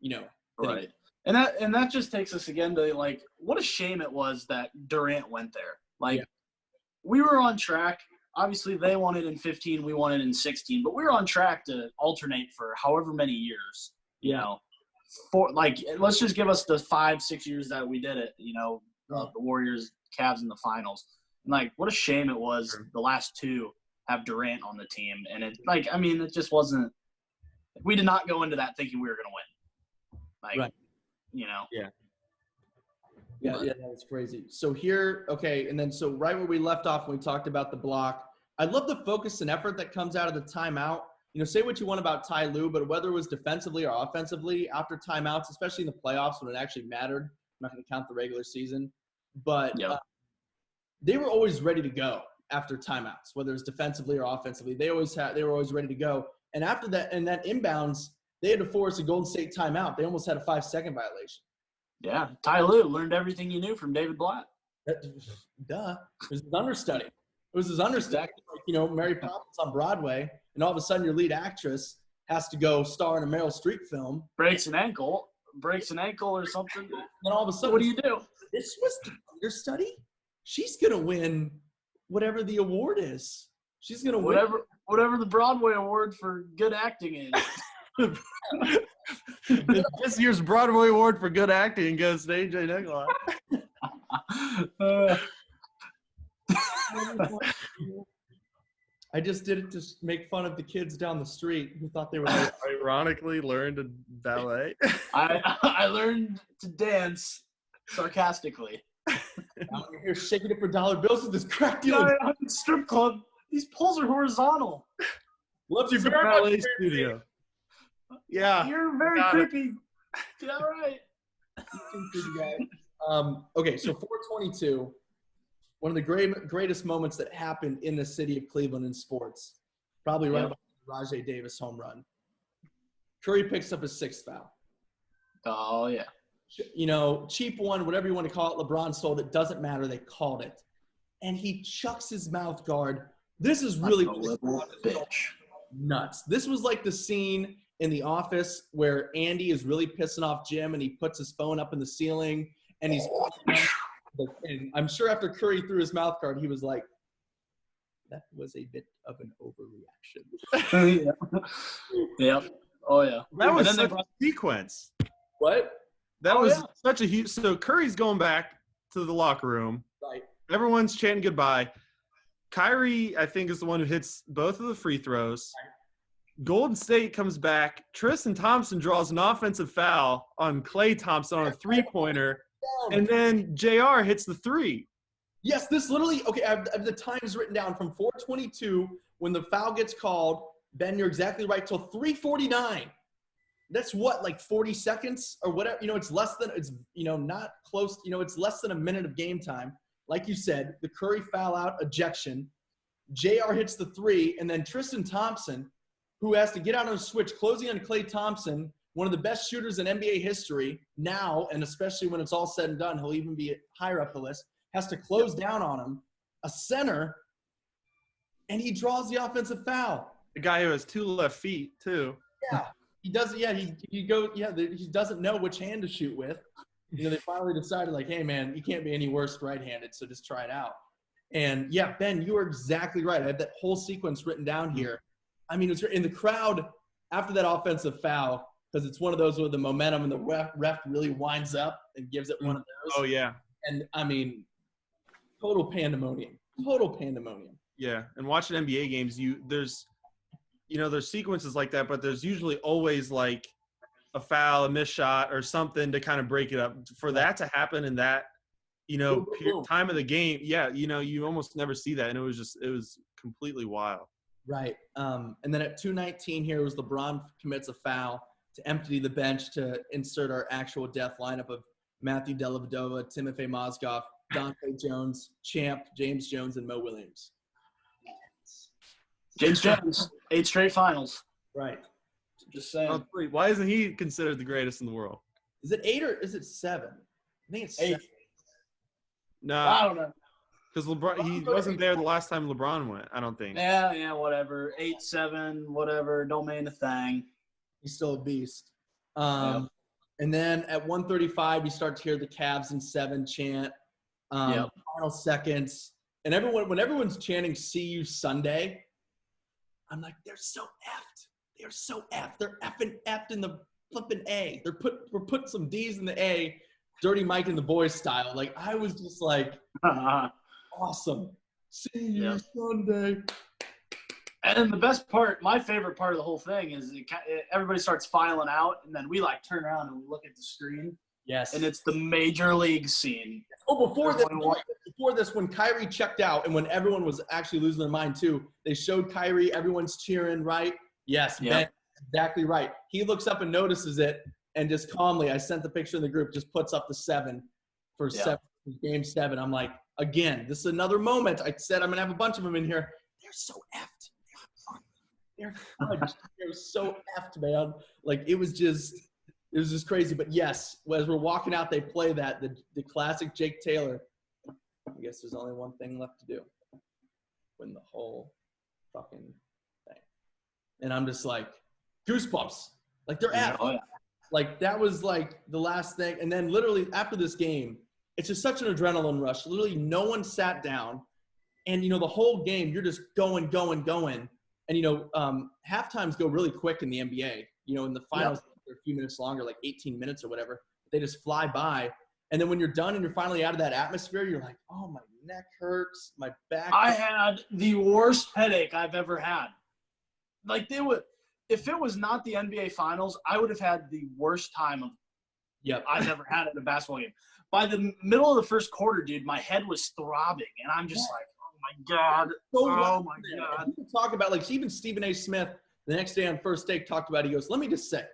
you know. Right. And that just takes us again to, like, what a shame it was that Durant went there. Like, we were on track. Obviously, they won it in 15, we won it in 16, but we were on track to alternate for however many years, you know. For, like, let's just give us the 5-6 years that we did it, you know, the Warriors, Cavs in the finals. And, like, what a shame it was the last two have Durant on the team. And it, like, I mean, it just wasn't – we did not go into that thinking we were going to win. Like, you know. Yeah, that was crazy. So here, okay, and then so right where we left off when we talked about the block, I love the focus and effort that comes out of the timeout. You know, say what you want about Ty Lue, but whether it was defensively or offensively after timeouts, especially in the playoffs when it actually mattered, I'm not going to count the regular season, but they were always ready to go after timeouts, whether it was defensively or offensively. They were always ready to go. And after that, and that inbounds, they had to force a Golden State timeout. They almost had a 5-second violation. Yeah, Ty Lue learned everything you knew from David Blatt. Duh. It was his understudy. Like, you know, Mary Poppins on Broadway, and all of a sudden your lead actress has to go star in a Meryl Streep film. Breaks an ankle or something. Then all of a sudden, what do you do? This was the understudy? She's going to win whatever the award is. She's going to win. Whatever the Broadway award for good acting is. This year's Broadway award for good acting goes to AJ Nicolai. I just did it to make fun of the kids down the street who thought they were ironically learned ballet. I learned to dance sarcastically. Now you're here shaking it for dollar bills with this crack deal. I'm in strip club. These poles are horizontal. Love you very ballet much. Studio. Yeah. You're very creepy. Yeah, right. Okay, so 422. One of the greatest moments that happened in the city of Cleveland in sports, probably right about the Rajay Davis home run. Curry picks up his 6th foul. Oh, yeah. You know, cheap one, whatever you want to call it. LeBron sold it. Doesn't matter. They called it. And he chucks his mouth guard. This is really nuts. This was like the scene in The Office where Andy is really pissing off Jim and he puts his phone up in the ceiling and he's and I'm sure after Curry threw his mouth guard, he was like, that was a bit of an overreaction. Yep. Oh, yeah. That was such a sequence. What? That was such a huge – so Curry's going back to the locker room. Right. Everyone's chanting goodbye. Kyrie, I think, is the one who hits both of the free throws. Right. Golden State comes back. Tristan Thompson draws an offensive foul on Klay Thompson on a three-pointer. And then JR hits the 3. Yes, this literally, okay, I have the times written down from 4:22 when the foul gets called. Ben, you're exactly right, till 3:49. That's what, like 40 seconds or whatever. It's less than, it's, not close. It's less than a minute of game time. Like you said, the Curry foul out, ejection. JR hits the three, and then Tristan Thompson, who has to get out on a switch, closing on Klay Thompson, one of the best shooters in NBA history now, and especially when it's all said and done, he'll even be higher up the list, has to close down on him, a center, and he draws the offensive foul. The guy who has 2 left feet, too. Yeah. He doesn't. Yeah, he doesn't know which hand to shoot with. They finally decided, like, hey man, you can't be any worse right-handed, so just try it out. And yeah, Ben, you are exactly right. I have that whole sequence written down here. I mean, it's in the crowd after that offensive foul, because it's one of those where the momentum and the ref really winds up and gives it one of those. Oh yeah. And I mean, total pandemonium. Total pandemonium. Yeah, and watching NBA games, there's sequences like that, but there's usually always like a foul, a missed shot, or something to kind of break it up. For that to happen in that, time of the game, yeah, you almost never see that, and it was completely wild. Right. And then at 2:19 here was LeBron commits a foul to empty the bench to insert our actual death lineup of Matthew Dellavedova, Timofey Mozgov, Dante Jones, Champ, James Jones, and Mo Williams. James Jones, 8 straight finals. Right. Just saying. Why isn't he considered the greatest in the world? Is it 8 or is it 7? I think it's 8. 7. No. I don't know. Because LeBron, he wasn't there the last time LeBron went, I don't think. Yeah, whatever. 8, 7, whatever. Don't mean a thing. He's still a beast. And then at 1:35, you start to hear the Cavs in 7 chant. Final seconds. And when everyone's chanting "See you Sunday," I'm like, they're so effed. They're so effed. They're effed in the flipping A. We're putting some D's in the A. Dirty Mike and the Boys style. Like, I was just like, awesome. See you Sunday. And then the best part, my favorite part of the whole thing is everybody starts filing out, and then we like turn around and we look at the screen. Yes. And it's the major league scene. Oh, before this, when Kyrie checked out and when everyone was actually losing their mind too, they showed Kyrie, everyone's cheering, right? Yes, Ben, exactly right. He looks up and notices it, and just calmly, I sent the picture in the group, just puts up the 7 for game 7. I'm like, again, this is another moment. I said I'm going to have a bunch of them in here. They're so effed. They're fudged. They're so effed, man. Like, it was just crazy. But yes, as we're walking out, they play the classic Jake Taylor. I guess there's only one thing left to do. Win the whole fucking thing. And I'm just like, goosebumps. Like, they're effed. Oh, yeah. Like, that was like the last thing. And then literally after this game, it's just such an adrenaline rush. Literally no one sat down. And, the whole game, you're just going. And, halftimes go really quick in the NBA. In the finals, they're a few minutes longer, like 18 minutes or whatever. They just fly by. And then when you're done and you're finally out of that atmosphere, you're like, oh, my neck hurts, my back. I had the worst headache I've ever had. Like, if it was not the NBA Finals, I would have had the worst time I've ever had at a basketball game. By the middle of the first quarter, dude, my head was throbbing, and I'm just like, oh my God. Oh my God. People talk about, like, even Stephen A. Smith, the next day on First Take, talked about, he goes, let me just say,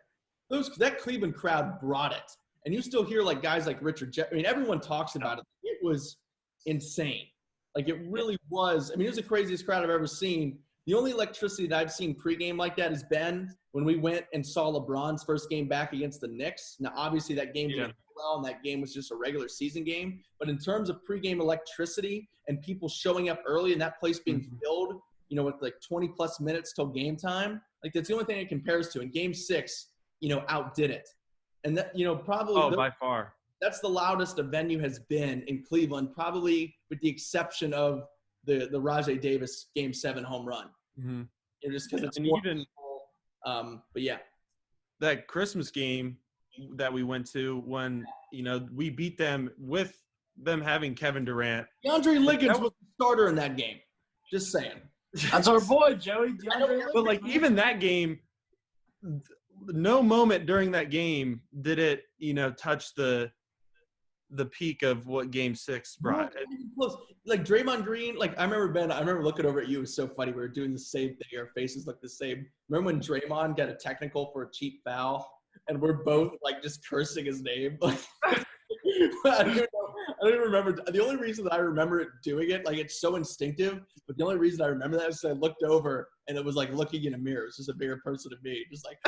that Cleveland crowd brought it. And you still hear, like, guys like Richard everyone talks about it. It was insane. Like, it really was. I mean, it was the craziest crowd I've ever seen. The only electricity that I've seen pregame like that has been when we went and saw LeBron's first game back against the Knicks. Now, obviously, that game didn't go well, and that game was just a regular season game. But in terms of pregame electricity and people showing up early and that place being filled, with like 20-plus minutes till game time, like, that's the only thing it compares to. In Game 6, outdid it. And that, probably by far. That's the loudest a venue has been in Cleveland, probably with the exception of the Rajai Davis Game 7 home run. Mm-hmm. Just because it's more even, but yeah. That Christmas game that we went to when, we beat them with them having Kevin Durant. DeAndre Liggins was the starter in that game. Just saying. That's our boy, Joey. But, like, even that game, no moment during that game did it, touch the the peak of what Game 6 brought. Not even close. Like Draymond Green, like I remember looking over at you. It was so funny. We were doing the same thing. Our faces looked the same. Remember when Draymond got a technical for a cheap foul, and we're both like just cursing his name? Like, I don't even remember. The only reason that I remember it doing it, like it's so instinctive, but the only reason I remember that is I looked over and it was like looking in a mirror. It's just a bigger person than me, just like.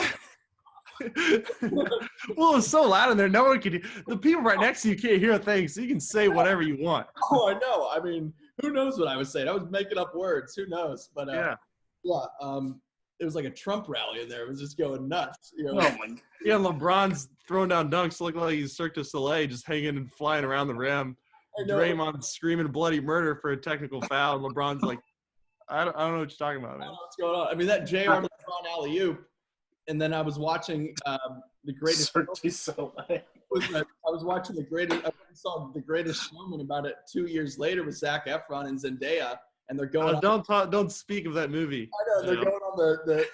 Well, it's so loud in there, no one can hear. The people right next to you can't hear a thing, so you can say whatever you want. Oh, I know. I mean, who knows what I was saying? I was making up words. Who knows? But Yeah. It was like a Trump rally in there. It was just going nuts. You know? Oh my. Yeah, LeBron's throwing down dunks, looking like he's Cirque du Soleil, just hanging and flying around the rim. Draymond screaming bloody murder for a technical foul. And LeBron's like, I don't know what you're talking about, I man. don't know what's going on. I mean, that J.R. LeBron alley-oop, and then I was watching the greatest. Cirque du Soleil. I was watching the greatest. I saw the Greatest Showman about it 2 years later with Zac Efron and Zendaya, and they're going. Don't speak of that movie. I know they're going on the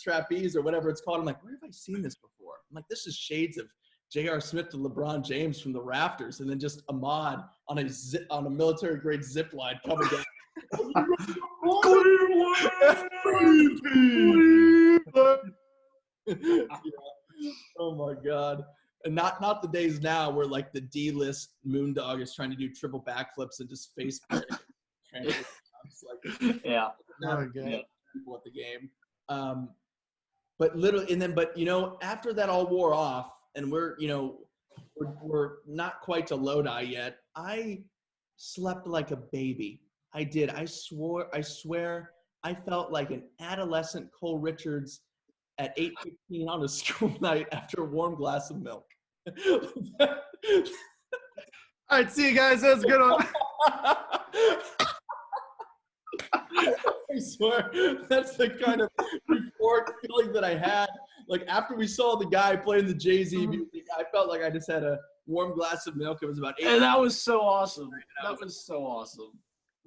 trapeze or whatever it's called. I'm like, where have I seen this before? I'm like, this is shades of J.R. Smith to LeBron James from the rafters, and then just Ahmad on a military grade zip line coming down. Yeah. Oh my God. And not the days now where like the D-list Moondog is trying to do triple backflips and just face like, Yeah. Oh, God. People at the game. But after that all wore off and we're not quite to Lodi yet, I slept like a baby. I did. I swear I felt like an adolescent Cole Richards at 8:15 on a school night after a warm glass of milk. All right, see you guys. That was a good one. I swear, that's the kind of euphoric feeling that I had. Like after we saw the guy playing the Jay-Z music, I felt like I just had a warm glass of milk. It was about 8. And that was so awesome. That was so awesome.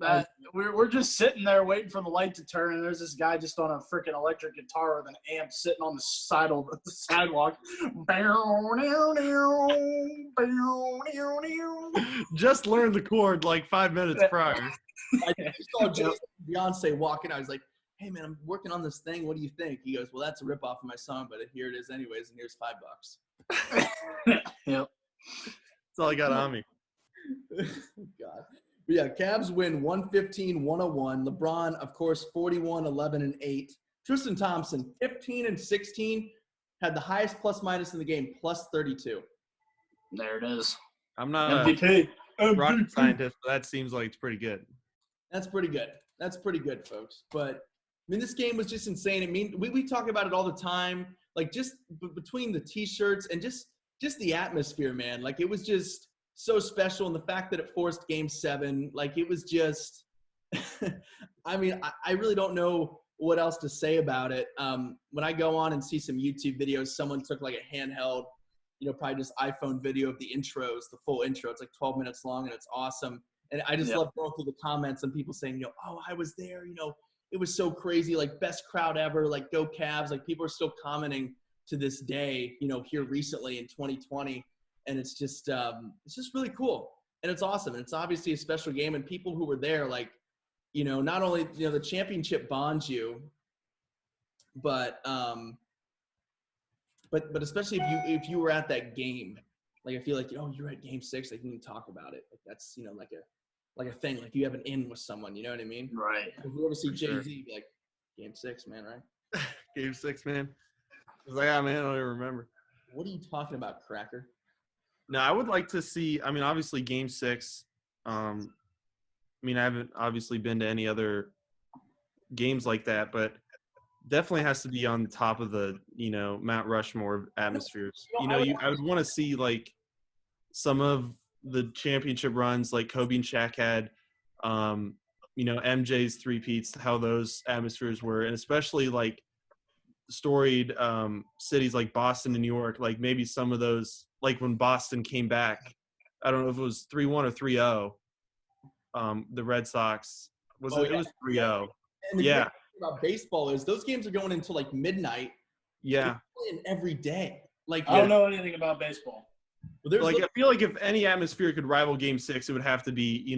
That we're just sitting there waiting for the light to turn, and there's this guy just on a freaking electric guitar with an amp sitting on the side of the sidewalk. Just learned the chord like 5 minutes prior. I saw Beyonce walking. I was like, "Hey man, I'm working on this thing. What do you think?" He goes, "Well, that's a ripoff of my song, but here it is anyways, and here's $5." Yep. That's all I got on me. God. But yeah, Cavs win 115-101. LeBron, of course, 41, 11, and 8. Tristan Thompson, 15 and 16, had the highest plus minus in the game, plus 32. There it is. I'm not MVP. a rocket scientist, but that seems like it's pretty good. That's pretty good. That's pretty good, folks. But I mean, this game was just insane. I mean, we talk about it all the time, like just between the T-shirts and just the atmosphere, man. Like it was just so special, and the fact that it forced Game 7, like it was just. I mean, I really don't know what else to say about it. When I go on and see some YouTube videos, someone took like a handheld, probably just iPhone video of the intros, the full intro. It's like 12 minutes long, and it's awesome. And I just love going through the comments and people saying, "Oh, I was there. It was so crazy. Like best crowd ever. Like go Cavs." Like people are still commenting to this day, here recently in 2020. And it's just really cool. And it's awesome. And it's obviously a special game. And people who were there, like, not only, the championship bonds you, but especially if you were at that game, like, I feel like, you're at Game 6, like you can talk about it. Like that's, like a thing, like you have an in with someone, you know what I mean? Right. If you ever see Jay-Z, be like, Game 6, man, right? Game 6, man. I was like, man, I don't even remember. What are you talking about, Cracker? No, I would like to see, obviously Game 6, I haven't obviously been to any other games like that, but definitely has to be on top of the, Mount Rushmore atmospheres. I would want to see like some of the championship runs like Kobe and Shaq had, MJ's three-peats, how those atmospheres were, and especially like storied cities like Boston and New York, like maybe some of those, like when Boston came back, I don't know if it was 3-1 or 3-0. The Red Sox it was 3-0. And the great thing about baseball is those games are going until like midnight. Yeah. And every day. Like I don't know anything about baseball. Well, there's I feel like if any atmosphere could rival Game 6, it would have to be,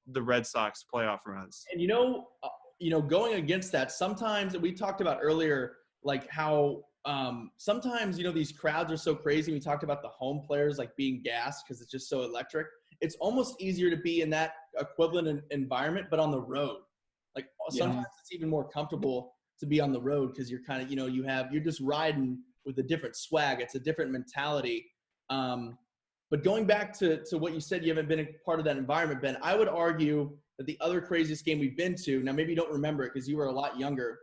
the Red Sox playoff runs. And going against that, sometimes we talked about earlier, like how sometimes these crowds are so crazy. We talked about the home players like being gassed because it's just so electric. It's almost easier to be in that equivalent environment, but on the road. Like sometimes it's even more comfortable to be on the road because you're kind of you're just riding with a different swag. It's a different mentality. But going back to what you said, you haven't been a part of that environment, Ben. I would argue that the other craziest game we've been to, now maybe you don't remember it because you were a lot younger,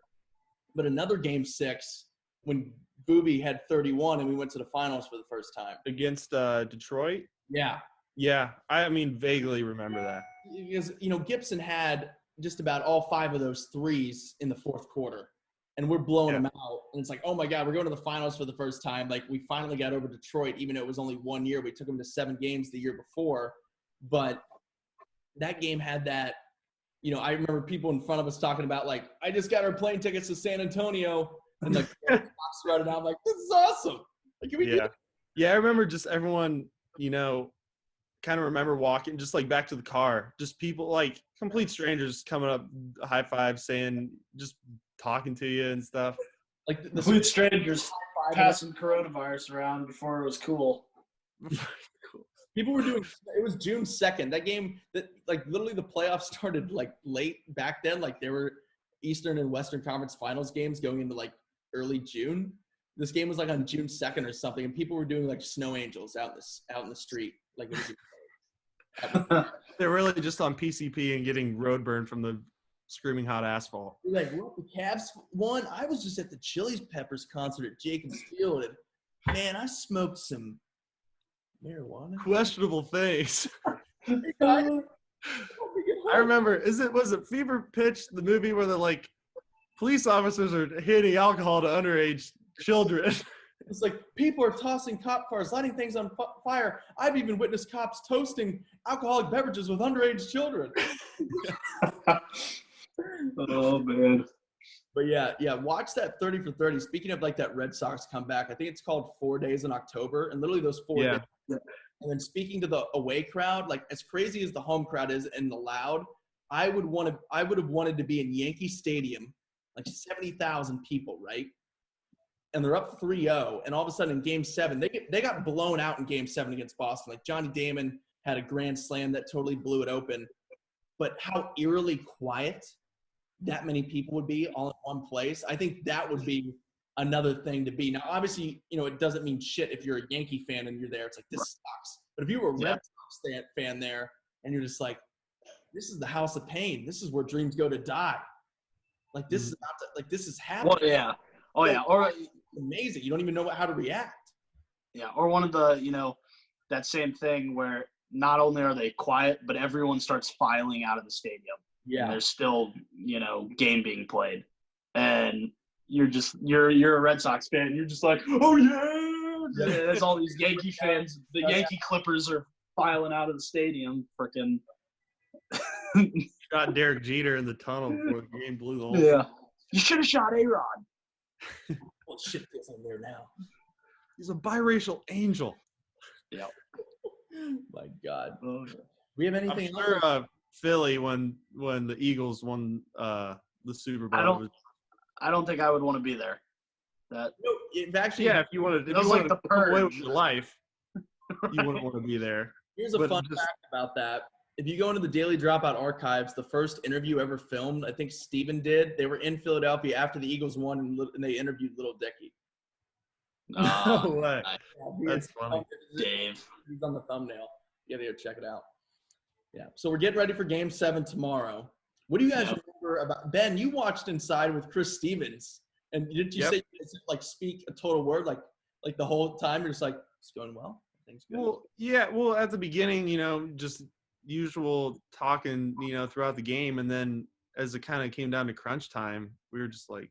but another Game 6 when Booby had 31 and we went to the finals for the first time. Against Detroit? Yeah. Yeah, I vaguely remember that. Because, Gibson had just about all 5 of those threes in the fourth quarter. And we're blowing them out. And it's like, oh, my God, we're going to the finals for the first time. Like, we finally got over Detroit, even though it was only 1 year. We took them to 7 games the year before. But that game had that, I remember people in front of us talking about, like, I just got our plane tickets to San Antonio. And, like, running out. I'm like, this is awesome. Like, can we do that? Yeah, I remember just everyone, kind of remember walking just like back to the car, just people like complete strangers coming up, high five, saying, just talking to you and stuff. Like the complete strangers passing coronavirus around before it was cool. People were doing, it was June 2nd. That game, that like literally the playoffs started like late back then. Like there were Eastern and Western Conference Finals games going into like early June. This game was like on June 2nd or something, and people were doing like snow angels out in the street. Like it was they're really just on PCP and getting road burn from the screaming hot asphalt. Like, what, the Cavs won? I was just at the Chili Peppers concert at Jacobs Field, and man, I smoked some marijuana. Questionable things. I remember, was it Fever Pitch, the movie where the like police officers are handing alcohol to underage children? It's like people are tossing cop cars, lighting things on fire. I've even witnessed cops toasting alcoholic beverages with underage children. Oh, man. But yeah, watch that 30 for 30. Speaking of like that Red Sox comeback, I think it's called 4 Days in October, and literally those 4 days. And then speaking to the away crowd, like as crazy as the home crowd is and the loud, I would have wanted to be in Yankee Stadium, like 70,000 people, right? And they're up 3-0, and all of a sudden in Game 7, they got blown out in Game 7 against Boston. Like Johnny Damon had a grand slam that totally blew it open. But how eerily quiet that many people would be all in one place, I think that would be another thing to be. Now, obviously, it doesn't mean shit if you're a Yankee fan and you're there. It's like, this sucks. But if you were a Red Sox fan there and you're just like, this is the house of pain. This is where dreams go to die. Like, this is not – like, this is happening. Well, yeah. Oh, yeah. Or – amazing. You don't even know how to react. Yeah, or one of the, that same thing where not only are they quiet, but everyone starts filing out of the stadium. Yeah. And there's still, game being played. And you're a Red Sox fan. You're just like, oh, yeah. There's all these Yankee fans. The Yankee Clippers are filing out of the stadium. Freaking. Got Derek Jeter in the tunnel before the game blew the whole Yeah. You should have shot A-Rod. Well, shit feels in there now. He's a biracial angel. Yeah. My God. We have anything I'm sure Philly when the Eagles won the Super Bowl. I don't think I would want to be there. Actually, if you wanted to come away with your life, you wouldn't want to be there. Here's a fun fact about that. If you go into the Daily Dropout archives, the first interview ever filmed, I think Steven did. They were in Philadelphia after the Eagles won, and they interviewed Little Dicky. No way. That's funny. Dave. He's on the thumbnail. You gotta go check it out. Yeah. So we're getting ready for Game 7 tomorrow. What do you guys remember about – Ben, you watched inside with Chris Stevens. And didn't you say you guys, like, speak a total word? Like the whole time you're just like, it's going well? Things good? Well, yeah. Well, at the beginning, just – usual talking, throughout the game, and then as it kind of came down to crunch time, we were just like,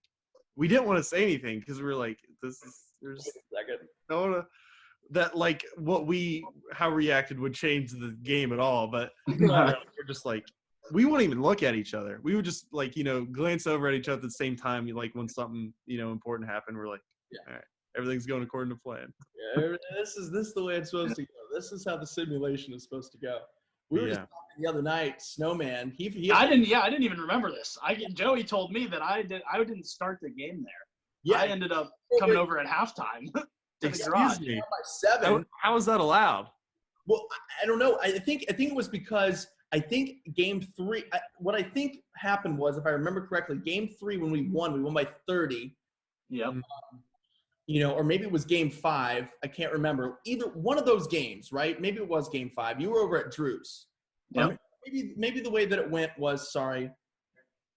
we didn't want to say anything because we were like, there's no that like how reacted would change the game at all, but we're just like, we wouldn't even look at each other. We would just like glance over at each other at the same time, like when something important happened, we're like, all right, Everything's going according to plan. Yeah, this is the way it's supposed to go. This is how the simulation is supposed to go. We were just talking the other night. Snowman. I didn't even remember this. Joey told me that I didn't start the game there. Yeah, I ended up coming over at halftime to the garage. Me. By 7. How is that allowed? Well, I don't know. I think it was because I think game 3. What I think happened was, if I remember correctly, game 3 when we won by 30. Yep. Or maybe it was game 5. I can't remember. Either one of those games, right? Maybe it was game 5. You were over at Drew's. Yep. Maybe the way that it went was,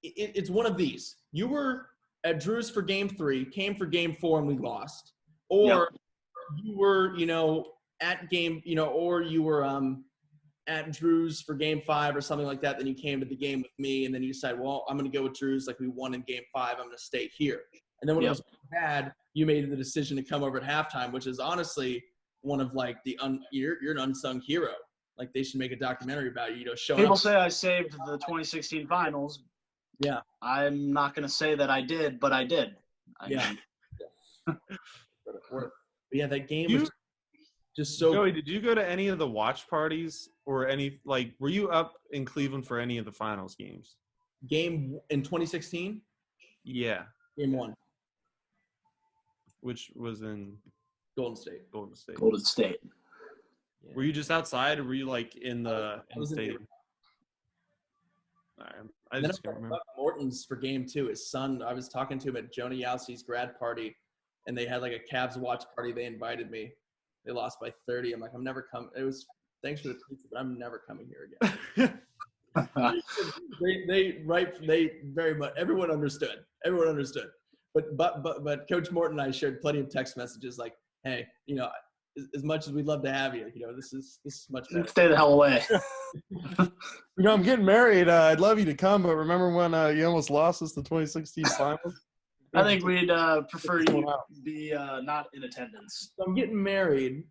it's one of these. You were at Drew's for game 3, came for game 4, and we lost. Or you were, at game, or you were at Drew's for game 5 or something like that. Then you came to the game with me, and then you decided, well, I'm going to go with Drew's. Like, we won in game 5. I'm going to stay here. And then when it was bad, you made the decision to come over at halftime, which is honestly one of like you're an unsung hero. Like, they should make a documentary about you. Showing people say I saved the 2016 finals. Yeah, I'm not going to say that I did, but I did. But yeah, that game was just so. Joey, did you go to any of the watch parties or were you up in Cleveland for any of the finals games? Game in 2016? Yeah. Game 1. Which was in Golden State. Golden State. Yeah. Were you just outside, or were you like in the stadium? All right. I just can't remember. Morton's for game 2. His son, I was talking to him at Jonah Yowski's grad party, and they had like a Cavs watch party. They invited me. They lost by 30. I'm like, I'm never coming. It was thanks for the pizza, but I'm never coming here again. they very much. Everyone understood. But Coach Morton and I shared plenty of text messages like, hey, as much as we'd love to have you, this is much better. Stay the hell away. I'm getting married. I'd love you to come, but remember when you almost lost us the 2016 finals? I think we'd prefer you to be not in attendance. So I'm getting married,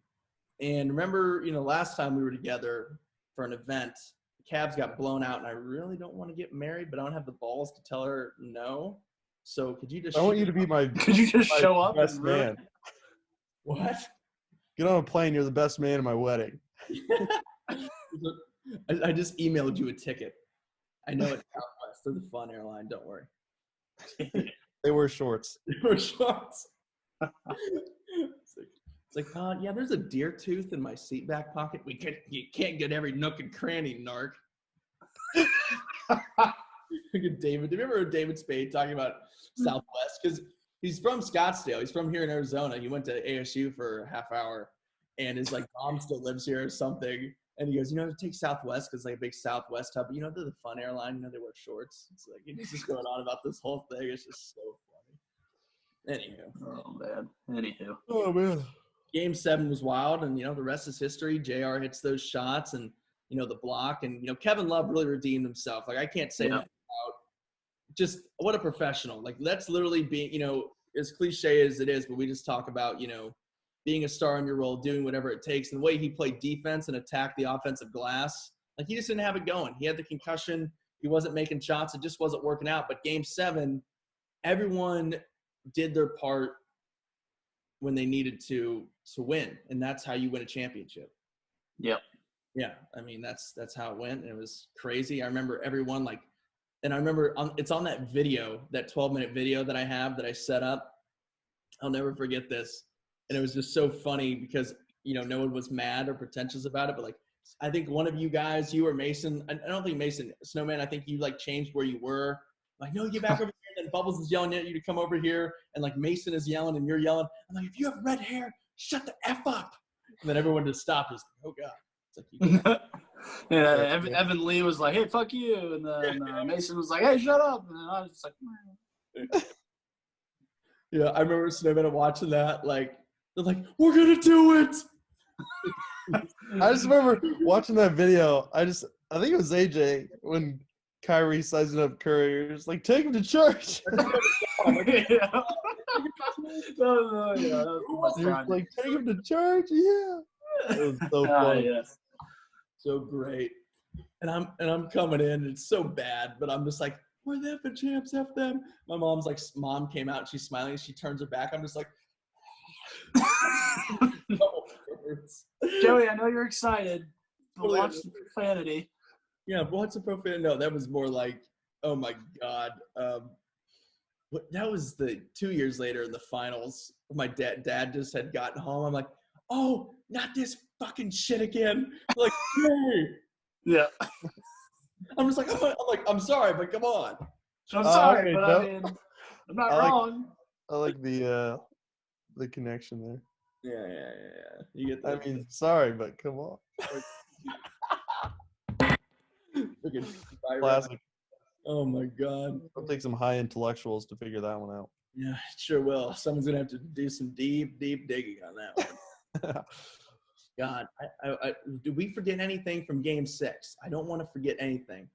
and remember, last time we were together for an event, the Cavs got blown out, and I really don't want to get married, but I don't have the balls to tell her no. So could you just? I want you to be my. Could you just show up? Best man. What? Get on a plane. You're the best man in my wedding. I just emailed you a ticket. I know it's Southwest. They're the fun airline. Don't worry. They wear shorts. It's like, yeah, there's a deer tooth in my seat back pocket. You can't get every nook and cranny, narc. Look at David. Do you remember David Spade talking about Southwest? Because he's from Scottsdale. He's from here in Arizona. He went to ASU for a half hour, and his mom still lives here or something. And he goes, take Southwest because like a big Southwest hub. But, they're the fun airline. They wear shorts. It's like he's just going on about this whole thing. It's just so funny. Anywho. Oh man. Game 7 was wild, and the rest is history. JR hits those shots, and the block, and Kevin Love really redeemed himself. Like, I can't say nothing about just what a professional. Like, that's literally being, as cliche as it is, but we just talk about being a star in your role, doing whatever it takes. And the way he played defense and attacked the offensive glass, like, he just didn't have it going. He had the concussion. He wasn't making shots. It just wasn't working out. But game 7, everyone did their part when they needed to win. And that's how you win a championship. Yep. Yeah. I mean, that's how it went. And it was crazy. I remember everyone and I remember it's on that video, that 12-minute video that I have that I set up. I'll never forget this. And it was just so funny because, no one was mad or pretentious about it. But, like, I think one of you guys, you or Mason, I don't think Mason, Snowman, I think you, changed where you were. Like, no, get back over here. And then Bubbles is yelling at you to come over here. And, Mason is yelling and you're yelling. I'm like, if you have red hair, shut the F up. And then everyone just stopped. It was like, oh, God. It's like, yeah, Evan Lee was like, hey, fuck you. And then Mason was like, hey, shut up. And I was just like, yeah, I remember Snowman watching that. They're like, we're going to do it. I just remember watching that video. I think it was AJ when Kyrie sizing up Curry. He was like, take him to church. Yeah. Like, take him to church. Yeah. It was so funny. Yes. So great. And I'm coming in. It's so bad, but I'm just like, we're the effing champs, F them. My mom came out and she's smiling. She turns her back. I'm just like, Joey, I know you're excited. But watch the profanity. Yeah, what's the profanity? No, that was more like, oh my God. That was the 2 years later in the finals. My dad just had gotten home. I'm like, oh, not this fucking shit again. Like, hey. Yeah. I'm just like, I'm sorry, but come on. I'm sorry, okay, but I mean, I'm not wrong. I like the connection there. Yeah. You get that. I mean, sorry, but come on. Classic. Oh my God. It'll take some high intellectuals to figure that one out. Yeah, it sure will. Someone's gonna have to do some deep digging on that one. God, did we forget anything from Game 6? I don't want to forget anything.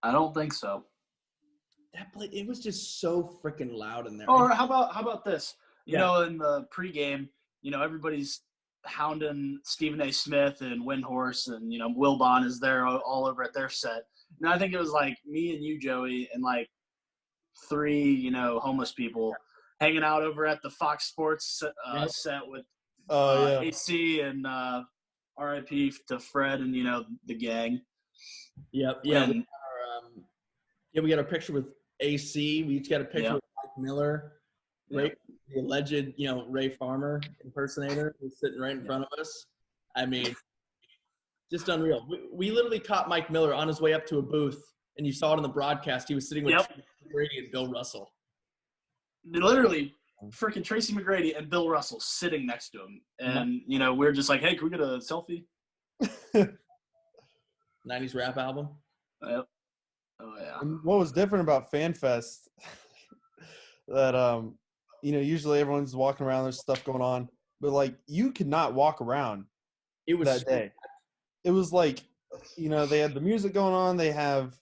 I don't think so. It was just so freaking loud in there. Or how about this? You Yeah. know, in the pregame, you know, everybody's hounding Stephen A. Smith and Windhorse, and you know, Wilbon is there all over at their set. And I think it was like me and you, Joey, and like 3, you know, homeless people hanging out over at the Fox Sports set with AC and RIP to Fred and, you know, the gang. Yep. Yeah. We got a picture with AC. We each got a picture with Mike Miller, the alleged, you know, Ray Farmer impersonator who's sitting right in front of us. I mean, just unreal. We literally caught Mike Miller on his way up to a booth, and you saw it on the broadcast. He was sitting with Tracy McGrady and Bill Russell. Literally, freaking Tracy McGrady and Bill Russell sitting next to him. And, you know, we're just like, hey, can we get a selfie? 90s rap album. Yep. Oh, yeah. And what was different about FanFest that, you know, usually everyone's walking around, there's stuff going on, but, like, you could not walk around that day. It was like, you know, they had the music going on, they have,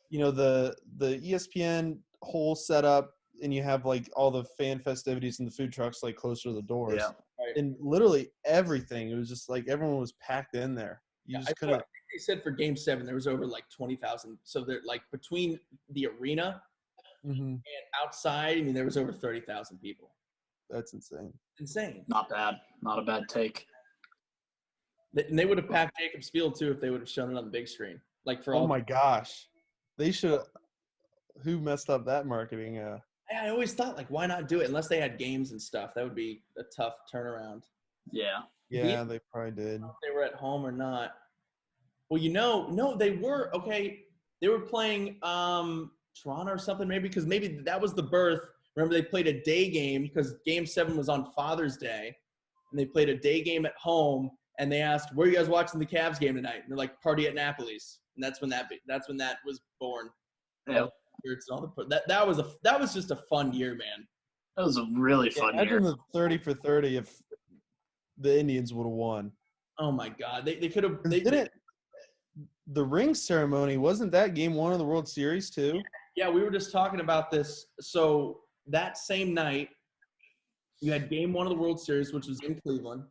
you know, the ESPN whole setup, and you have, like, all the fan festivities and the food trucks, like, closer to the doors. Yeah. And literally everything, it was just, like, everyone was packed in there. You just couldn't. I think they said for Game 7 there was over like 20,000. So they're like between the arena and outside. I mean, there was over 30,000 people. That's insane. Insane. Not bad. Not a bad take. And they would have packed Jacobs Field too if they would have shown it on the big screen. Like for all. Oh my gosh, they should. Who messed up that marketing? I always thought, like, why not do it unless they had games and stuff? That would be a tough turnaround. Yeah. Yeah, they probably did. If they were at home or not. Well, you know, no, they were okay. They were playing Toronto or something, maybe, because maybe that was the birth. Remember, they played a day game because Game 7 was on Father's Day, and they played a day game at home. And they asked, "Where are you guys watching the Cavs game tonight?" And they're like, "Party at Napoli's." And that's when that was born. Yeah. That was just a fun year, man. That was a really fun year. Imagine the 30 for 30 if the Indians would have won. Oh my God, they could have. The ring ceremony, wasn't that Game 1 of the World Series too? Yeah, we were just talking about this. So that same night, you had Game 1 of the World Series, which was in Cleveland.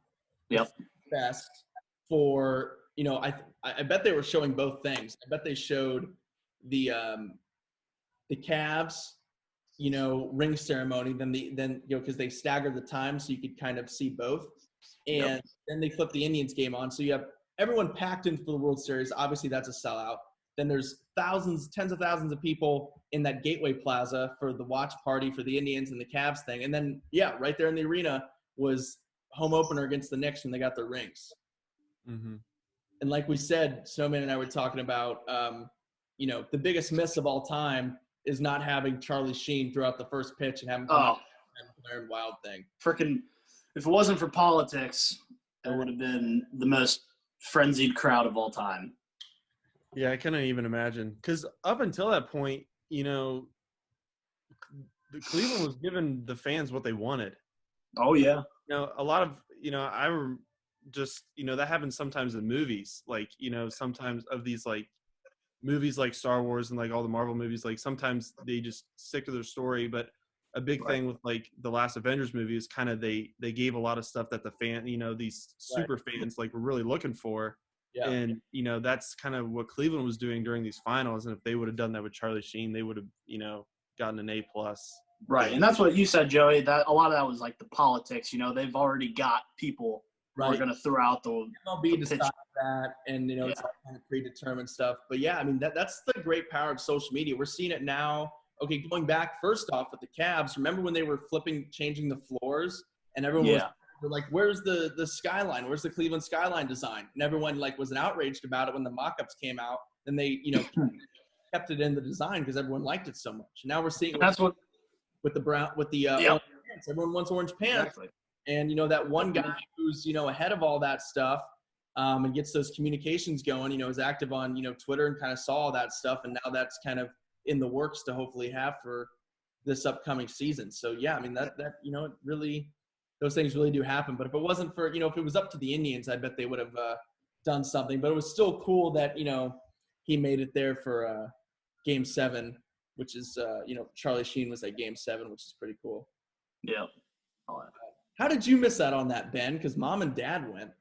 Yep. Best for, you know, I bet they were showing both things. I bet they showed the Cavs, you know, ring ceremony, then you know, because they staggered the time so you could kind of see both, and then they flipped the Indians game on, so you have everyone packed in for the World Series. Obviously, that's a sellout. Then there's tens of thousands of people in that Gateway Plaza for the watch party for the Indians and the Cavs thing, and then right there in the arena was home opener against the Knicks when they got their rings. Mm-hmm. And like we said, Snowman and I were talking about, you know, the biggest miss of all time is not having Charlie Sheen throughout the first pitch and having come out and Blair and Wild thing. Freaking, if it wasn't for politics, it would have been the most frenzied crowd of all time. Yeah, I couldn't even imagine. Because up until that point, you know, Cleveland was giving the fans what they wanted. Oh, yeah. You know, a lot of, you know, just, you know, that happens sometimes in movies. Like, you know, sometimes of these, like, movies like Star Wars and, like, all the Marvel movies, like, sometimes they just stick to their story. But a big thing with, like, the last Avengers movie is kind of they gave a lot of stuff that the fan, you know, these super fans, like, were really looking for. Yeah. And, you know, that's kind of what Cleveland was doing during these finals. And if they would have done that with Charlie Sheen, they would have, you know, gotten an A+. Right, and that's what you said, Joey. That a lot of that was like the politics. You know, they've already got people who are going to throw out the MLB decides that, and it's all kind of predetermined stuff. But yeah, I mean that's the great power of social media. We're seeing it now. Okay, going back first off with the Cavs. Remember when they were changing the floors, and everyone was like, "Where's the skyline? Where's the Cleveland skyline design?" And everyone was outraged about it when the mock-ups came out. And they kept it in the design because everyone liked it so much. Now we're seeing with the orange pants. Everyone wants orange pants. Exactly. And that one guy who's ahead of all that stuff and gets those communications going, is active on Twitter and kind of saw all that stuff, and now that's kind of in the works to hopefully have for this upcoming season. So yeah, I mean that it really, those things really do happen. But if it wasn't for if it was up to the Indians, I bet they would have done something. But it was still cool that he made it there for Game 7, which is Charlie Sheen was at Game 7, which is pretty cool. Yeah. How did you miss out on that, Ben? Because Mom and Dad went.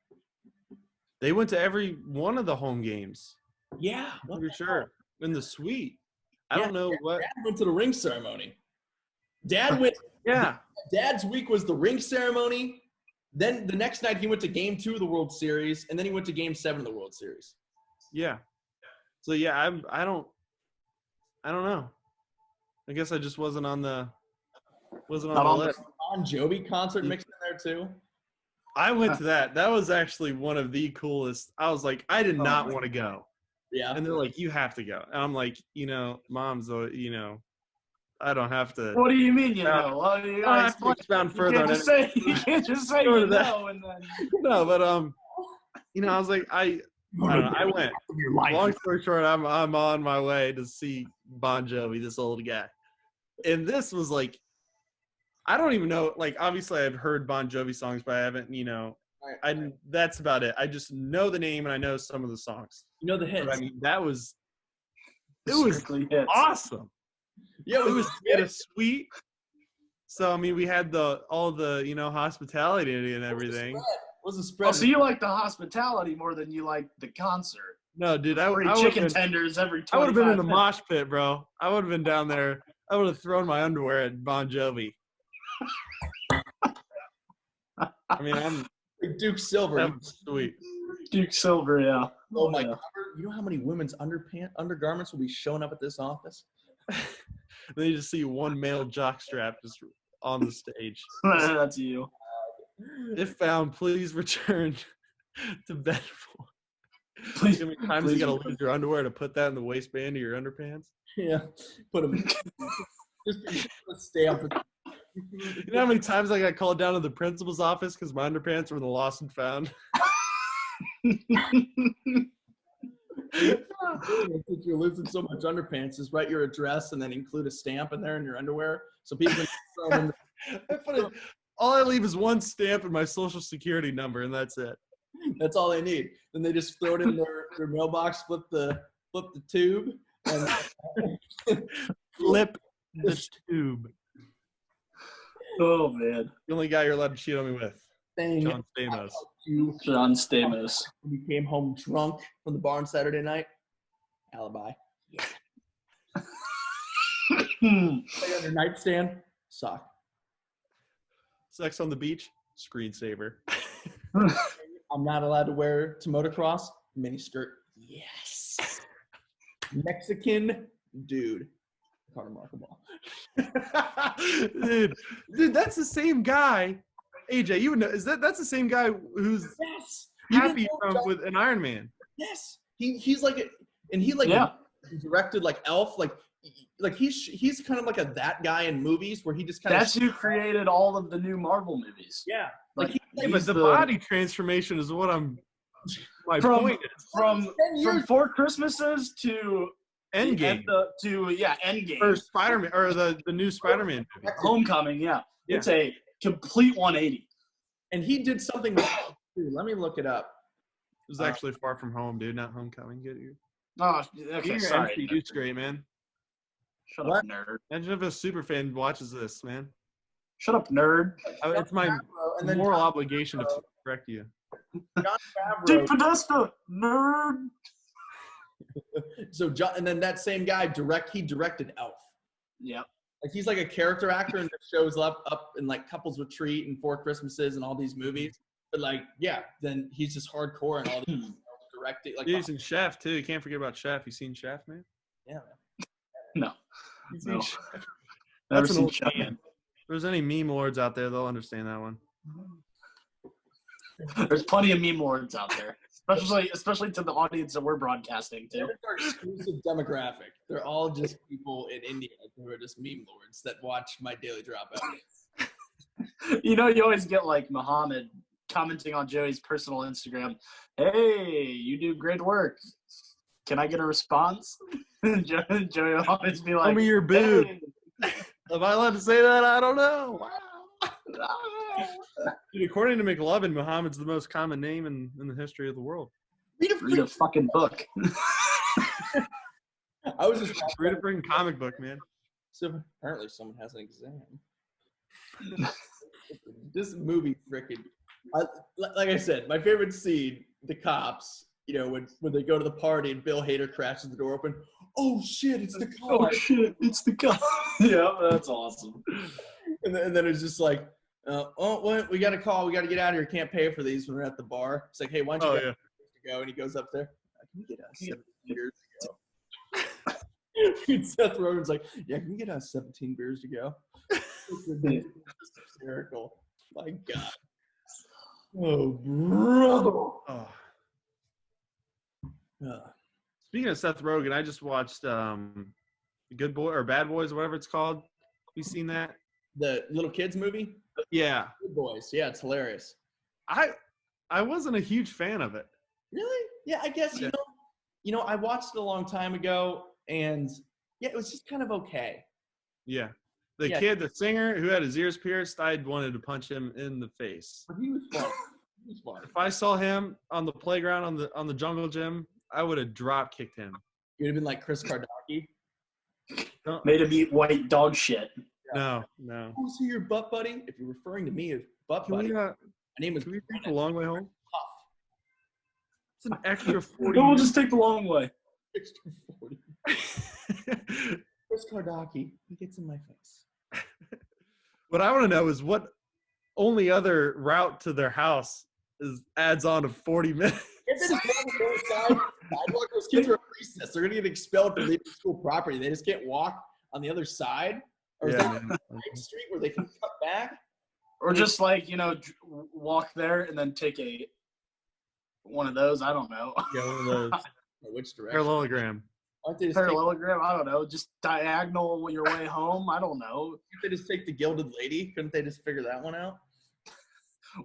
They went to every one of the home games. Yeah, for sure. In the suite. I don't know what. Dad went to the ring ceremony. Dad went. Yeah. Dad's week was the ring ceremony. Then the next night he went to Game 2 of the World Series, and then he went to Game 7 of the World Series. Yeah. So yeah, I don't know. I guess I just wasn't on the list. Bon Jovi concert mixed in there too. I went to that. That was actually one of the coolest. I was like, I did not want to go. Yeah. And they're like, you have to go. And I'm like, Mom's, I don't have to. What do you mean, Well, you have to expound further. You can't just say and then. No, but I was like, I don't know. I went. Long story short, I'm on my way to see Bon Jovi, this old guy. And this was like, I don't even know. Like, obviously, I've heard Bon Jovi songs, but I haven't. That's about it. I just know the name and I know some of the songs. The hits. But, I mean, it was awesome. Yeah, we had a suite. So I mean, we had all the hospitality and everything. What's the spread? Oh, so you like the hospitality more than you like the concert? No, dude, I chicken tenders every 25 I would have been in the mosh pit, bro. I would have been down there. I would have thrown my underwear at Bon Jovi. I mean, I'm Duke Silver. Sweet. Duke Silver, yeah. Oh my God! You know how many women's undergarments will be showing up at this office? Then you just see one male jockstrap just on the stage. That's you. If found, please return to Bedford. Please. How many times you gotta lose your underwear to put that in the waistband of your underpants? Yeah, put them. just stay up. You know how many times I got called down to the principal's office because my underpants were in the lost and found? If you're losing so much underpants, is write your address and then include a stamp in there in your underwear so people can all I leave is one stamp and my social security number, and that's it. That's all they need. Then they just throw it in their mailbox, flip the tube, and flip the tube. Oh man! The only guy you're allowed to cheat on me with, John Stamos. John Stamos. When you came home drunk from the bar on Saturday night, alibi. Play on your nightstand, sock. Sex on the beach, screensaver. I'm not allowed to wear to motocross, miniskirt. Yes. Mexican dude. Remarkable. dude, that's the same guy. AJ, you would know. That's the same guy who's happy with an Iron Man? Yes. He's like, he directed like Elf, like he's kind of like that guy in movies where he just kind of. That's who created all of the new Marvel movies. Yeah. But the body transformation is what my point is. From 4 Christmases to Endgame. Endgame. Or Spider-Man, or the new Spider-Man movie. Homecoming, yeah. It's a complete 180. And he did something. Let me look it up. It was actually Far From Home, dude, not Homecoming. Get you. Oh, okay, sorry. MCU's great, man. Shut up, nerd. Imagine if a super fan watches this, man. Shut up, nerd. It's my moral obligation to correct you. John Favreau. Dick Podesta, nerd. So John, and then that same guy he directed Elf. Yep. Like he's like a character actor and just shows up in like Couples Retreat and Four Christmases and all these movies. But like, yeah, then he's just hardcore and all these directing. Like He's in Chef too. You can't forget about Chef. You seen Chef, man? Yeah, No. You seen No. Chef? Never That's an seen old Chef. meme. If there's any meme lords out there, they'll understand that one. There's plenty of meme lords out there, especially to the audience that we're broadcasting to. It's our exclusive demographic. They're all just people in India who are just meme lords that watch my Daily Dropout. You know, you always get like Muhammad commenting on Joey's personal Instagram. Hey, you do great work. Can I get a response? Joey will always be like, Show me your boob. Hey. Am I allowed to say that? I don't know. Wow. Dude, according to McLovin, Muhammad's the most common name in the history of the world. Read a fucking book. I was just Read a freaking comic book, man. So apparently someone has an exam. This movie freaking, like I said, my favorite scene, the cops, you know, when they go to the party and Bill Hader crashes the door open. Oh shit, it's the cop. Oh shit, it's the cop. Yeah, that's awesome. And then it's just like, we got a call. We got to get out of here. Can't pay for these when we're at the bar. It's like, hey, why don't you go? And he goes up there. Can you get us 17 beers to go? And Seth Rogen's like, yeah, can we get us 17 beers to go? It's hysterical. My God. Oh, brother. Oh. Uh, Speaking of Seth Rogen, I just watched Good Boy or Bad Boys, whatever it's called. You seen that? the little kids movie? Yeah. Good Boys. Yeah, it's hilarious. I wasn't a huge fan of it. Really? Yeah, I guess, Yeah. you know, I watched it a long time ago, and yeah, it was just kind of okay. Yeah. The Yeah. kid, the singer who had his ears pierced, I wanted to punch him in the face. But he was fun. He was fun. If I saw him on the playground on the jungle gym, I would have drop kicked him. You'd have been like Chris Kardashian. Made him eat white dog shit. No. Oh, so your butt buddy? If you're referring to me as butt Can buddy, we, my name is can we take the long way home? It's an extra No, 40 we'll just take the long way. Extra 40. Chris Kardashian. He gets in my face. What I want to know is what only other route to their house adds on to 40 minutes. If they just go on the other side, sidewalk, those kids are at recess. They're going to get expelled from leaving school property. They just can't walk on the other side. Or is Yeah, there man. a side street where they can cut back? Or just like, you know, walk there and then take one of those. I don't know. Yeah, one of those. Which direction? Parallelogram. Why don't they just take, Parallelogram. I don't know. Just diagonal your way home. I don't know. can't they just take the Gilded Lady? Couldn't they just figure that one out?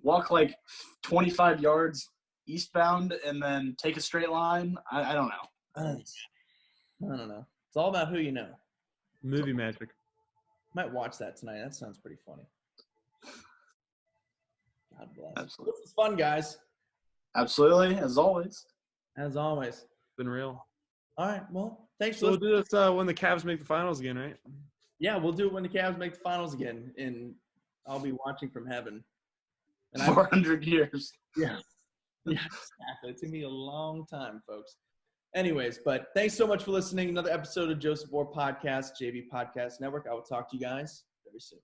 Walk like 25 yards eastbound and then take a straight line. I don't know. I don't know. It's all about who you know. Movie magic. Might watch that tonight. That sounds pretty funny. God bless. Absolutely. This is fun, guys. Absolutely, as always. As always. Been real. All right. Well, thanks So for we'll listening. do this when the Cavs make the finals again, right? Yeah, we'll do it when the Cavs make the finals again, and I'll be watching from heaven. And 400 years. Yeah, exactly. It took me a long time, folks. Anyways, but thanks so much for listening. Another episode of Joseph Vore Podcast, JV Podcast Network. I will talk to you guys very soon.